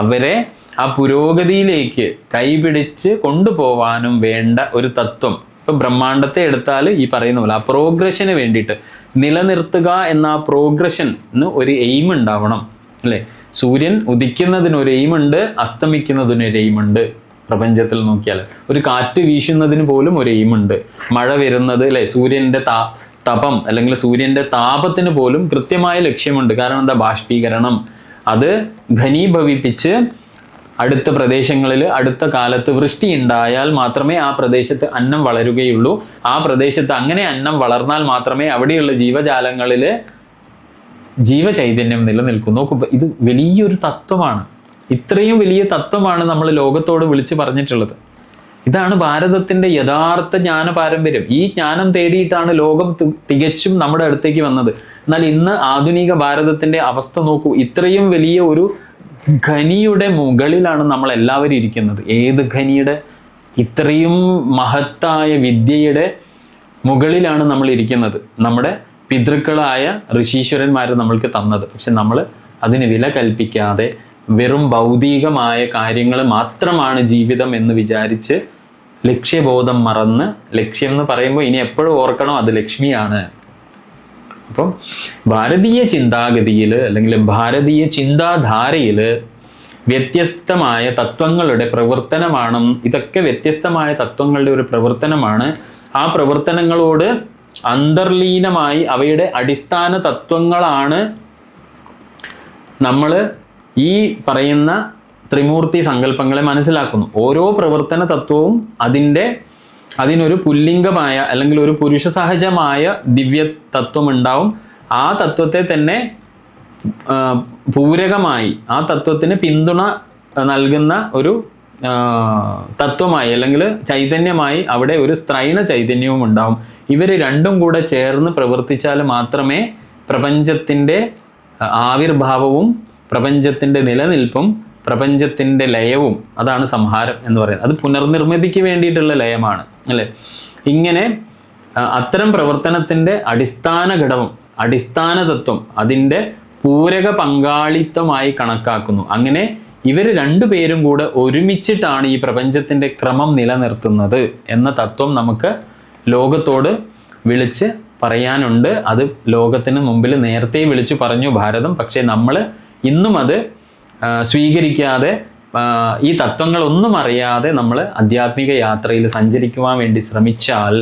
അവരെ ആ പുരോഗതിയിലേക്ക് കൈപിടിച്ച് കൊണ്ടുപോവാനും വേണ്ട ഒരു തത്വം. ഇപ്പം ബ്രഹ്മാണ്ടത്തെ എടുത്താൽ ഈ പറയുന്ന പോലെ ആ പ്രോഗ്രഷന് വേണ്ടിയിട്ട് നിലനിർത്തുക എന്ന ആ പ്രോഗ്രഷന് ഒരു എയിം ഉണ്ടാവണം അല്ലേ. സൂര്യൻ ഉദിക്കുന്നതിനൊരു എയിമുണ്ട്, അസ്തമിക്കുന്നതിനൊരു എയിമുണ്ട്. പ്രപഞ്ചത്തിൽ നോക്കിയാൽ ഒരു കാറ്റ് വീശുന്നതിന് പോലും ഒരു എയിമുണ്ട്. മഴ വരുന്നത് അല്ലെ, സൂര്യൻ്റെ തപം അല്ലെങ്കിൽ സൂര്യൻ്റെ താപത്തിന് പോലും കൃത്യമായ ലക്ഷ്യമുണ്ട്. കാരണം എന്താ? ബാഷ്പീകരണം. അത് ഘനീഭവിപ്പിച്ച് അടുത്ത പ്രദേശങ്ങളിൽ അടുത്ത കാലത്ത് വൃഷ്ടി ഉണ്ടായാൽ മാത്രമേ ആ പ്രദേശത്ത് അന്നം വളരുകയുള്ളൂ. ആ പ്രദേശത്ത് അങ്ങനെ അന്നം വളർന്നാൽ മാത്രമേ അവിടെയുള്ള ജീവജാലങ്ങളിൽ ജീവചൈതന്യം നിലനിൽക്കും. നോക്കൂ, ഇത് വലിയൊരു തത്വമാണ്. ഇത്രയും വലിയ തത്വമാണ് നമ്മൾ ലോകത്തോട് വിളിച്ചു പറഞ്ഞിട്ടുള്ളത്. ഇതാണ് ഭാരതത്തിൻ്റെ യഥാർത്ഥ ജ്ഞാന പാരമ്പര്യം. ഈ ജ്ഞാനം തേടിയിട്ടാണ് ലോകം തികച്ചും നമ്മുടെ അടുത്തേക്ക് വന്നത്. എന്നാൽ ഇന്ന് ആധുനിക ഭാരതത്തിൻ്റെ അവസ്ഥ നോക്കൂ. ഇത്രയും വലിയ ഒരു ഖനിയുടെ മുകളിലാണ് നമ്മൾ എല്ലാവരും ഇരിക്കുന്നത്. ഏത് ഖനിയുടെ? ഇത്രയും മഹത്തായ വിദ്യയുടെ മുകളിലാണ് നമ്മൾ ഇരിക്കുന്നത്. നമ്മുടെ പിതൃക്കളായ ഋഷീശ്വരന്മാർ നമ്മൾക്ക് തന്നത്. പക്ഷെ നമ്മൾ അതിന് വില കൽപ്പിക്കാതെ വെറും ഭൗതികമായ കാര്യങ്ങൾ മാത്രമാണ് ജീവിതം എന്ന് വിചാരിച്ച് ലക്ഷ്യബോധം മറന്ന്, ലക്ഷ്യം എന്ന് പറയുമ്പോൾ ഇനി എപ്പോഴും ഓർക്കണം അത് ലക്ഷ്മിയാണ്. അപ്പം ഭാരതീയ ചിന്താഗതിയിൽ അല്ലെങ്കിൽ ഭാരതീയ ചിന്താധാരയിൽ വ്യത്യസ്തമായ തത്വങ്ങളുടെ പ്രവർത്തനമാണ്. ഇതൊക്കെ വ്യത്യസ്തമായ തത്വങ്ങളുടെ ഒരു പ്രവർത്തനമാണ്. ആ പ്രവർത്തനങ്ങളോട് അന്തർലീനമായി അവയുടെ അടിസ്ഥാന തത്വങ്ങളാണ് നമ്മൾ ഈ പറയുന്ന ത്രിമൂർത്തി സങ്കല്പങ്ങളെ മനസ്സിലാക്കുന്നു. ഓരോ പ്രവർത്തന തത്വവും അതിനൊരു പുല്ലിംഗമായ അല്ലെങ്കിൽ ഒരു പുരുഷ സഹജമായ ദിവ്യ തത്വം ഉണ്ടാവും. ആ തത്വത്തെ തന്നെ പൂരകമായി, ആ തത്വത്തിന് പിന്തുണ നൽകുന്ന ഒരു തത്വമായി അല്ലെങ്കിൽ ചൈതന്യമായി അവിടെ ഒരു സ്ത്രൈണ ചൈതന്യവും ഉണ്ടാവും. ഇവർ രണ്ടും കൂടെ ചേർന്ന് പ്രവർത്തിച്ചാൽ മാത്രമേ പ്രപഞ്ചത്തിൻ്റെ ആവിർഭാവവും പ്രപഞ്ചത്തിൻ്റെ നിലനിൽപ്പും പ്രപഞ്ചത്തിൻ്റെ ലയവും, അതാണ് സംഹാരം എന്ന് പറയുന്നത്. അത് പുനർനിർമ്മിതിക്ക് വേണ്ടിയിട്ടുള്ള ലയമാണ് അല്ലേ. ഇങ്ങനെ അത്തരം പ്രവർത്തനത്തിൻ്റെ അടിസ്ഥാന ഘടകം, അടിസ്ഥാന തത്വം അതിൻ്റെ പൂരക പങ്കാളിത്തമായി കണക്കാക്കുന്നു. അങ്ങനെ ഇവർ രണ്ടുപേരും കൂടെ ഒരുമിച്ചിട്ടാണ് ഈ പ്രപഞ്ചത്തിൻ്റെ ക്രമം നിലനിർത്തുന്നത് എന്ന തത്വം നമുക്ക് ലോകത്തോട് വിളിച്ച് പറയാനുണ്ട്. അത് ലോകത്തിന് മുമ്പിൽ നേരത്തെ വിളിച്ചു പറഞ്ഞു ഭാരതം. പക്ഷേ നമ്മൾ ഇന്നും അത് സ്വീകരിക്കാതെ, ഈ തത്വങ്ങളൊന്നും അറിയാതെ നമ്മൾ ആധ്യാത്മിക യാത്രയിൽ സഞ്ചരിക്കുവാൻ വേണ്ടി ശ്രമിച്ചാൽ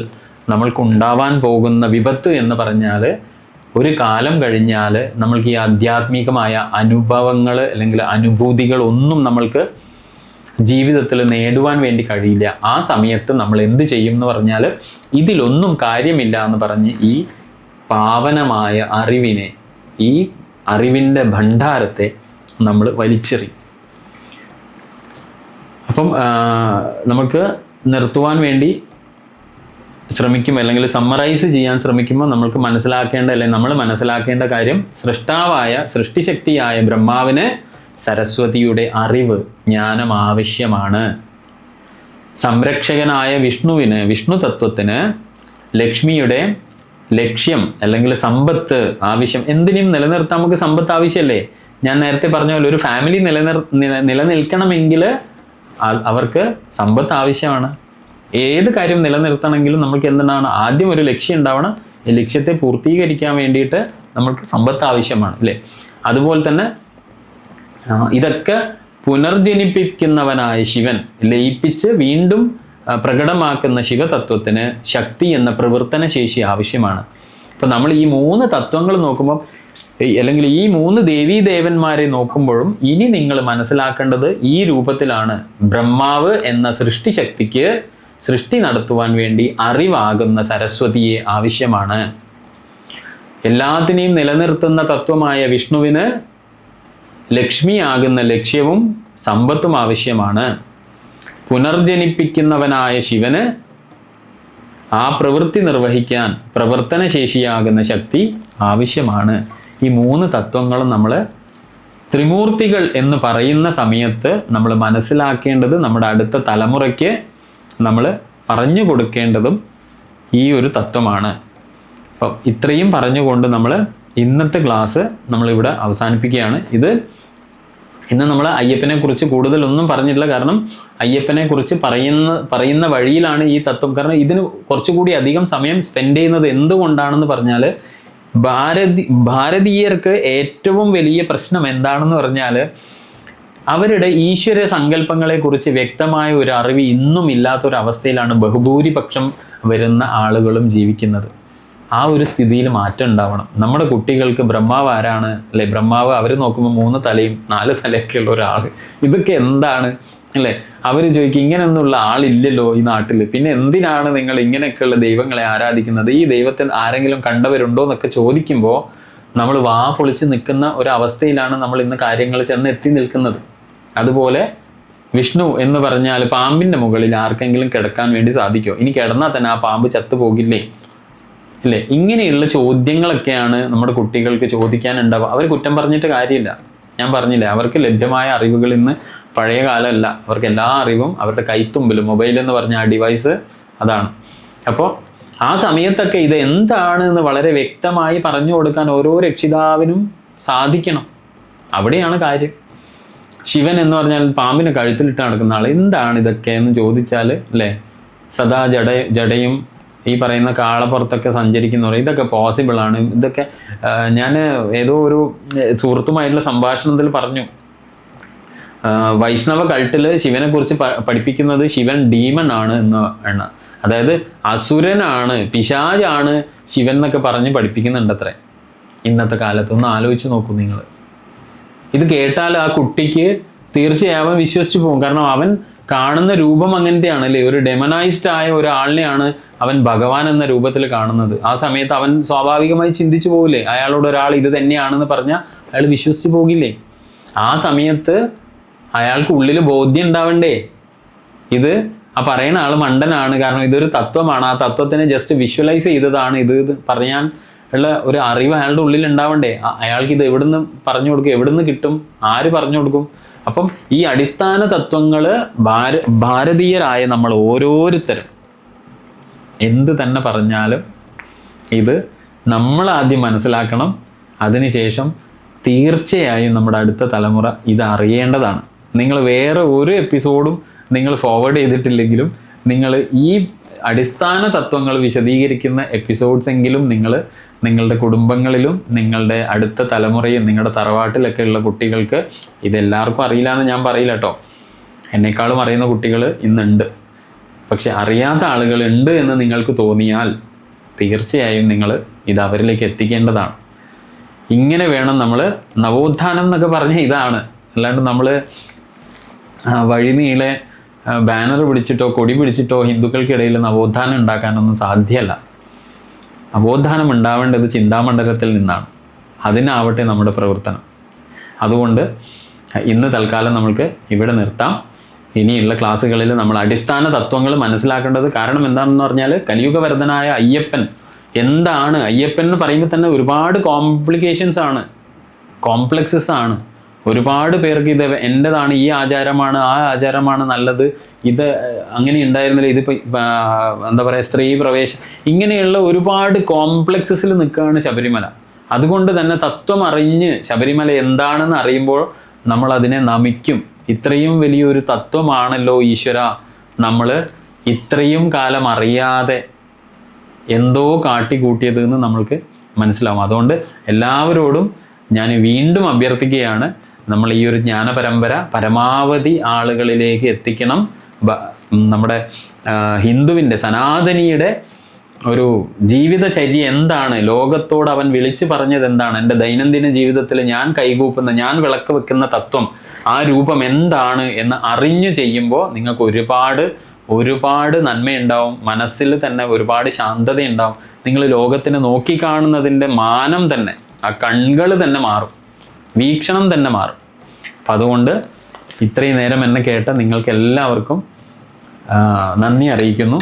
നമ്മൾക്കുണ്ടാവാൻ പോകുന്ന വിപത്ത് എന്ന് പറഞ്ഞാൽ, ഒരു കാലം കഴിഞ്ഞാൽ നമ്മൾക്ക് ഈ ആധ്യാത്മികമായ അനുഭവങ്ങൾ അല്ലെങ്കിൽ അനുഭൂതികൾ ഒന്നും നമ്മൾക്ക് ജീവിതത്തിൽ നേടുവാൻ വേണ്ടി കഴിയില്ല. ആ സമയത്ത് നമ്മൾ എന്ത് ചെയ്യും എന്ന് പറഞ്ഞാൽ, ഇതിലൊന്നും കാര്യമില്ല എന്ന് പറഞ്ഞ് ഈ പാവനമായ അറിവിനെ, ഈ അറിവിൻ്റെ ഭണ്ഡാരത്തെ നമ്മൾ വലിച്ചെറിയും. അപ്പം നമുക്ക് നിർത്തുവാൻ വേണ്ടി ശ്രമിക്കും അല്ലെങ്കിൽ സമ്മറൈസ് ചെയ്യാൻ ശ്രമിക്കുമ്പോൾ നമ്മൾക്ക് മനസ്സിലാക്കേണ്ട, അല്ലെങ്കിൽ നമ്മൾ മനസ്സിലാക്കേണ്ട കാര്യം, സൃഷ്ടാവായ സൃഷ്ടിശക്തിയായ ബ്രഹ്മാവിന് സരസ്വതിയുടെ അറിവ്, ജ്ഞാനം ആവശ്യമാണ്. സംരക്ഷകനായ വിഷ്ണുവിന്, വിഷ്ണു തത്വത്തിന് ലക്ഷ്മിയുടെ ലക്ഷ്യം അല്ലെങ്കിൽ സമ്പത്ത് ആവശ്യം. എന്തിനും നിലനിർത്താൻ നമുക്ക് സമ്പത്ത് ആവശ്യമല്ലേ. ഞാൻ നേരത്തെ പറഞ്ഞ പോലെ ഒരു ഫാമിലി നിലനിൽക്കണമെങ്കിൽ അവർക്ക് സമ്പത്ത് ആവശ്യമാണ്. ഏത് കാര്യം നിലനിർത്തണമെങ്കിലും നമുക്ക് എന്താണ്, ആദ്യം ഒരു ലക്ഷ്യം ഉണ്ടാവണം. ഈ ലക്ഷ്യത്തെ പൂർത്തീകരിക്കാൻ വേണ്ടിയിട്ട് നമ്മൾക്ക് സമ്പത്ത് ആവശ്യമാണ് അല്ലേ. അതുപോലെ തന്നെ ഇതൊക്കെ പുനർജനിപ്പിക്കുന്നവനായ ശിവൻ ലയിപ്പിച്ച് വീണ്ടും പ്രകടമാക്കുന്ന ശിവതത്വത്തിന് ശക്തി എന്ന പ്രവർത്തന ശേഷി ആവശ്യമാണ്. അപ്പം നമ്മൾ ഈ 3 തത്വങ്ങൾ നോക്കുമ്പോൾ, അല്ലെങ്കിൽ ഈ 3 ദേവീദേവന്മാരെ നോക്കുമ്പോഴും ഇനി നിങ്ങൾ മനസ്സിലാക്കേണ്ടത് ഈ രൂപത്തിലാണ്. ബ്രഹ്മാവ് എന്ന സൃഷ്ടിശക്തിക്ക് സൃഷ്ടി നടത്തുവാൻ വേണ്ടി അറിവാകുന്ന സരസ്വതിയെ ആവശ്യമാണ്. എല്ലാത്തിനെയും നിലനിർത്തുന്ന തത്വമായ വിഷ്ണുവിന് ലക്ഷ്മിയാകുന്ന ലക്ഷ്യവും സമ്പത്തും ആവശ്യമാണ്. പുനർജനിപ്പിക്കുന്നവനായ ശിവന് ആ പ്രവൃത്തി നിർവഹിക്കാൻ പ്രവർത്തനശേഷിയാകുന്ന ശക്തി ആവശ്യമാണ്. ഈ 3 തത്വങ്ങളും നമ്മൾ ത്രിമൂർത്തികൾ എന്ന് പറയുന്ന സമയത്ത് നമ്മൾ മനസ്സിലാക്കേണ്ടത്, നമ്മുടെ അടുത്ത തലമുറയ്ക്ക് നമ്മൾ പറഞ്ഞു കൊടുക്കേണ്ടതും ഈ ഒരു തത്വമാണ്. അപ്പം ഇത്രയും പറഞ്ഞുകൊണ്ട് നമ്മൾ ഇന്നത്തെ ക്ലാസ് നമ്മളിവിടെ അവസാനിപ്പിക്കുകയാണ്. ഇന്ന് നമ്മൾ അയ്യപ്പനെ കുറിച്ച് കൂടുതലൊന്നും പറഞ്ഞിട്ടില്ല. കാരണം അയ്യപ്പനെ കുറിച്ച് പറയുന്ന വഴിയിലാണ് ഈ തത്വം. കാരണം ഇതിന് കുറച്ചുകൂടി അധികം സമയം സ്പെൻഡ് ചെയ്യുന്നത് എന്തുകൊണ്ടാണെന്ന് പറഞ്ഞാൽ, ഭാരതീയർക്ക് ഏറ്റവും വലിയ പ്രശ്നം എന്താണെന്ന് പറഞ്ഞാൽ, അവരുടെ ഈശ്വര സങ്കല്പങ്ങളെക്കുറിച്ച് വ്യക്തമായ ഒരു അറിവ് ഇന്നും ഇല്ലാത്തൊരവസ്ഥയിലാണ് ബഹുഭൂരിപക്ഷം വരുന്ന ആളുകളും ജീവിക്കുന്നത്. ആ ഒരു സ്ഥിതിയിൽ മാറ്റം ഉണ്ടാവണം. നമ്മുടെ കുട്ടികൾക്ക് ബ്രഹ്മാവ് ആരാണ്, അല്ലെ? ബ്രഹ്മാവ് അവർ നോക്കുമ്പോൾ 3 തലയും 4 തലയൊക്കെ ഉള്ള ഒരാൾ, ഇതൊക്കെ എന്താണ്, അല്ലേ? അവർ ചോദിക്കും, ഇങ്ങനെയൊന്നുള്ള ആളില്ലല്ലോ ഈ നാട്ടിൽ, പിന്നെ എന്തിനാണ് നിങ്ങൾ ഇങ്ങനെയൊക്കെയുള്ള ദൈവങ്ങളെ ആരാധിക്കുന്നത്? ഈ ദൈവത്തെ ആരെങ്കിലും കണ്ടവരുണ്ടോ എന്നൊക്കെ ചോദിക്കുമ്പോൾ നമ്മൾ വാ പൊളിച്ച് നിൽക്കുന്ന ഒരവസ്ഥയിലാണ് നമ്മൾ ഇന്ന് കാര്യങ്ങൾ ചെന്ന് എത്തി നിൽക്കുന്നത്. അതുപോലെ വിഷ്ണു എന്ന് പറഞ്ഞാൽ പാമ്പിൻ്റെ മുകളിൽ ആർക്കെങ്കിലും കിടക്കാൻ വേണ്ടി സാധിക്കുമോ? ഇനി കിടന്നാൽ തന്നെ ആ പാമ്പ് ചത്തു പോകില്ലേ, അല്ലേ? ഇങ്ങനെയുള്ള ചോദ്യങ്ങളൊക്കെയാണ് നമ്മുടെ കുട്ടികൾക്ക് ചോദിക്കാനുണ്ടാവുക. അവർ കുറ്റം പറഞ്ഞിട്ട് കാര്യമില്ല. ഞാൻ പറഞ്ഞില്ലേ, അവർക്ക് ലഭ്യമായ അറിവുകൾ ഇന്ന് പഴയ കാലമല്ല. അവർക്ക് എല്ലാ അറിവും അവരുടെ കൈത്തുമ്പിലും, മൊബൈൽ എന്ന് പറഞ്ഞ ആ ഡിവൈസ് അതാണ്. അപ്പോൾ ആ സമയത്തൊക്കെ ഇത് എന്താണ് എന്ന് വളരെ വ്യക്തമായി പറഞ്ഞു കൊടുക്കാൻ ഓരോ രക്ഷിതാവിനും സാധിക്കണം. അവിടെയാണ് കാര്യം. ശിവൻ എന്ന് പറഞ്ഞാൽ പാമ്പിനെ കഴുത്തിലിട്ട് നടക്കുന്ന ആൾ, എന്താണ് ഇതൊക്കെ എന്ന് ചോദിച്ചാൽ, അല്ലേ? സദാ ജടയും ഈ പറയുന്ന കാളപ്പുറത്തൊക്കെ സഞ്ചരിക്കുന്നവർ, ഇതൊക്കെ പോസിബിളാണ്. ഇതൊക്കെ ഞാൻ ഏതോ ഒരു സുഹൃത്തുമായിട്ടുള്ള സംഭാഷണത്തിൽ പറഞ്ഞു, വൈഷ്ണവ കൾട്ടിൽ ശിവനെ കുറിച്ച് പഠിപ്പിക്കുന്നത് ശിവൻ ഡീമൺ ആണ് എന്ന് അതായത് അസുരനാണ്, പിശാചാണ് ശിവൻ എന്നൊക്കെ പറഞ്ഞ് പഠിപ്പിക്കുന്നുണ്ട് അത്രേ ഇന്നത്തെ കാലത്ത്. ഒന്ന് ആലോചിച്ച് നോക്കൂ നിങ്ങൾ. ഇത് കേട്ടാൽ ആ കുട്ടിക്ക് തീർച്ചയായും വിശ്വസിച്ച് പോകും. കാരണം അവൻ കാണുന്ന രൂപം അങ്ങനത്തെയാണ്, അല്ലേ? ഒരു ഡെമനൈസ്ഡ് ആയ ഒരാളിനെയാണ് അവൻ ഭഗവാൻ എന്ന രൂപത്തിൽ കാണുന്നത്. ആ സമയത്ത് അവൻ സ്വാഭാവികമായി ചിന്തിച്ചു പോകില്ലേ? അയാളോട് ഒരാൾ ഇത് തന്നെയാണെന്ന് പറഞ്ഞാൽ അയാൾ വിശ്വസിച്ച് പോകില്ലേ? ആ സമയത്ത് അയാൾക്ക് ഉള്ളിൽ ബോധ്യം ഉണ്ടാവണ്ടേ, ഇത് ആ പറയുന്ന ആൾ മണ്ടനാണ്, കാരണം ഇതൊരു തത്വമാണ്, ആ തത്വത്തിനെ ജസ്റ്റ് വിഷ്വലൈസ് ചെയ്തതാണ്, ഇത് പറയാൻ ഉള്ള ഒരു അറിവ് അയാളുടെ ഉള്ളിൽ ഉണ്ടാവണ്ടേ? അയാൾക്ക് ഇത് എവിടുന്ന് പറഞ്ഞു കൊടുക്കും, എവിടുന്ന് കിട്ടും, ആര് പറഞ്ഞു കൊടുക്കും? അപ്പം ഈ അടിസ്ഥാന തത്വങ്ങൾ ഭാരതീയരായ നമ്മൾ ഓരോരുത്തരും എന്ത് തന്നെ പറഞ്ഞാലും ഇത് നമ്മൾ ആദ്യം മനസ്സിലാക്കണം. അതിനുശേഷം തീർച്ചയായും നമ്മുടെ അടുത്ത തലമുറ ഇത് അറിയേണ്ടതാണ്. നിങ്ങൾ വേറെ ഒരു എപ്പിസോഡും നിങ്ങൾ ഫോർവേഡ് ചെയ്തിട്ടില്ലെങ്കിലും നിങ്ങൾ ഈ അടിസ്ഥാന തത്വങ്ങൾ വിശദീകരിക്കുന്ന എപ്പിസോഡ്സ് എങ്കിലും നിങ്ങൾ നിങ്ങളുടെ കുടുംബങ്ങളിലും നിങ്ങളുടെ അടുത്ത തലമുറയും നിങ്ങളുടെ തറവാട്ടിലൊക്കെ ഉള്ള കുട്ടികൾക്ക്, ഇതെല്ലാവർക്കും അറിയില്ല എന്ന് ഞാൻ പറയില്ല കേട്ടോ, എന്നെക്കാളും അറിയുന്ന കുട്ടികൾ ഇന്നുണ്ട്. പക്ഷെ അറിയാത്ത ആളുകളുണ്ട് എന്ന് നിങ്ങൾക്ക് തോന്നിയാൽ തീർച്ചയായും നിങ്ങൾ ഇത് അവരിലേക്ക് എത്തിക്കേണ്ടതാണ്. ഇങ്ങനെ വേണം നമ്മൾ നവോത്ഥാനം എന്നൊക്കെ പറഞ്ഞാൽ ഇതാണ്. അല്ലാണ്ട് നമ്മൾ വഴിനീളെ ബാനർ പിടിച്ചിട്ടോ കൊടി പിടിച്ചിട്ടോ ഹിന്ദുക്കൾക്കിടയിൽ നവോത്ഥാനം ഉണ്ടാക്കാനൊന്നും സാധ്യമല്ല. നവോത്ഥാനം ഉണ്ടാവേണ്ടത് ചിന്താമണ്ഡലത്തിൽ നിന്നാണ്. അതിനാവട്ടെ നമ്മുടെ പ്രവർത്തനം. അതുകൊണ്ട് ഇന്ന് തൽക്കാലം നമ്മൾക്ക് ഇവിടെ നിർത്താം. ഇനിയുള്ള ക്ലാസ്സുകളിൽ നമ്മൾ അടിസ്ഥാന തത്വങ്ങൾ മനസ്സിലാക്കേണ്ടത്, കാരണം എന്താണെന്ന് പറഞ്ഞാൽ കലിയുഗവരദനായ അയ്യപ്പൻ എന്താണ്? അയ്യപ്പൻ എന്ന് പറയുമ്പോൾ തന്നെ ഒരുപാട് കോംപ്ലിക്കേഷൻസ് ആണ്, കോംപ്ലക്സസ് ആണ്. ഒരുപാട് പേർക്ക് ഇത് എൻ്റെതാണ്, ഈ ആചാരമാണ്, ആ ആചാരമാണ് നല്ലത്, ഇത് അങ്ങനെ ഉണ്ടായിരുന്നില്ല, ഇതിപ്പോൾ എന്താ പറയുക, സ്ത്രീ പ്രവേശം, ഇങ്ങനെയുള്ള ഒരുപാട് കോംപ്ലക്സസിൽ നിൽക്കുകയാണ് ശബരിമല. അതുകൊണ്ട് തന്നെ തത്വം അറിഞ്ഞ് ശബരിമല എന്താണെന്ന് അറിയുമ്പോൾ നമ്മൾ അതിനെ നമിക്കും. ഇത്രയും വലിയൊരു തത്വമാണല്ലോ ഈശ്വര നമ്മൾ ഇത്രയും കാലം അറിയാതെ എന്തോ കാട്ടിക്കൂട്ടിയത് എന്ന് നമ്മൾക്ക് മനസ്സിലാവും. അതുകൊണ്ട് എല്ലാവരോടും ഞാൻ വീണ്ടും അഭ്യർത്ഥിക്കുകയാണ്, നമ്മൾ ഈ ഒരു ജ്ഞാന പരമ്പര പരമാവധി ആളുകളിലേക്ക് എത്തിക്കണം. നമ്മുടെ ഹിന്ദുവിൻ്റെ സനാതനിയുടെ ഒരു ജീവിതചര്യ എന്താണ്, ലോകത്തോട് അവൻ വിളിച്ചു പറഞ്ഞത് എന്താണ്, എൻ്റെ ദൈനംദിന ജീവിതത്തിൽ ഞാൻ കൈകൂപ്പുന്ന, ഞാൻ വിളക്ക് വെക്കുന്ന തത്വം, ആ രൂപം എന്താണ് എന്ന് അറിഞ്ഞു ചെയ്യുമ്പോൾ നിങ്ങൾക്ക് ഒരുപാട് നന്മയുണ്ടാവും. മനസ്സിൽ തന്നെ ഒരുപാട് ശാന്തതയുണ്ടാവും. നിങ്ങൾ ലോകത്തിനെ നോക്കിക്കാണുന്നതിൻ്റെ മാനം തന്നെ, ആ കണ്ണുകൾ തന്നെ മാറും, വീക്ഷണം തന്നെ മാറും. അപ്പം അതുകൊണ്ട് ഇത്രയും നേരം എന്നെ കേട്ട നിങ്ങൾക്ക് എല്ലാവർക്കും നന്ദി അറിയിക്കുന്നു.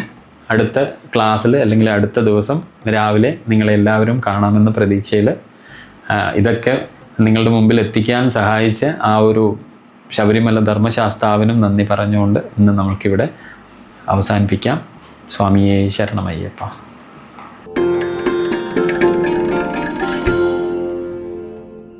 അടുത്ത ക്ലാസ്സിൽ അല്ലെങ്കിൽ അടുത്ത ദിവസം രാവിലെ നിങ്ങളെല്ലാവരും കാണാമെന്ന പ്രതീക്ഷയിൽ ഇതൊക്കെ നിങ്ങളുടെ മുമ്പിൽ എത്തിക്കാൻ സഹായിച്ച ആ ഒരു ശബരിമല ധർമ്മശാസ്താവിനും നന്ദി പറഞ്ഞുകൊണ്ട് ഇന്ന് നമുക്കിവിടെ അവസാനിപ്പിക്കാം. സ്വാമിയേ ശരണമയ്യപ്പ.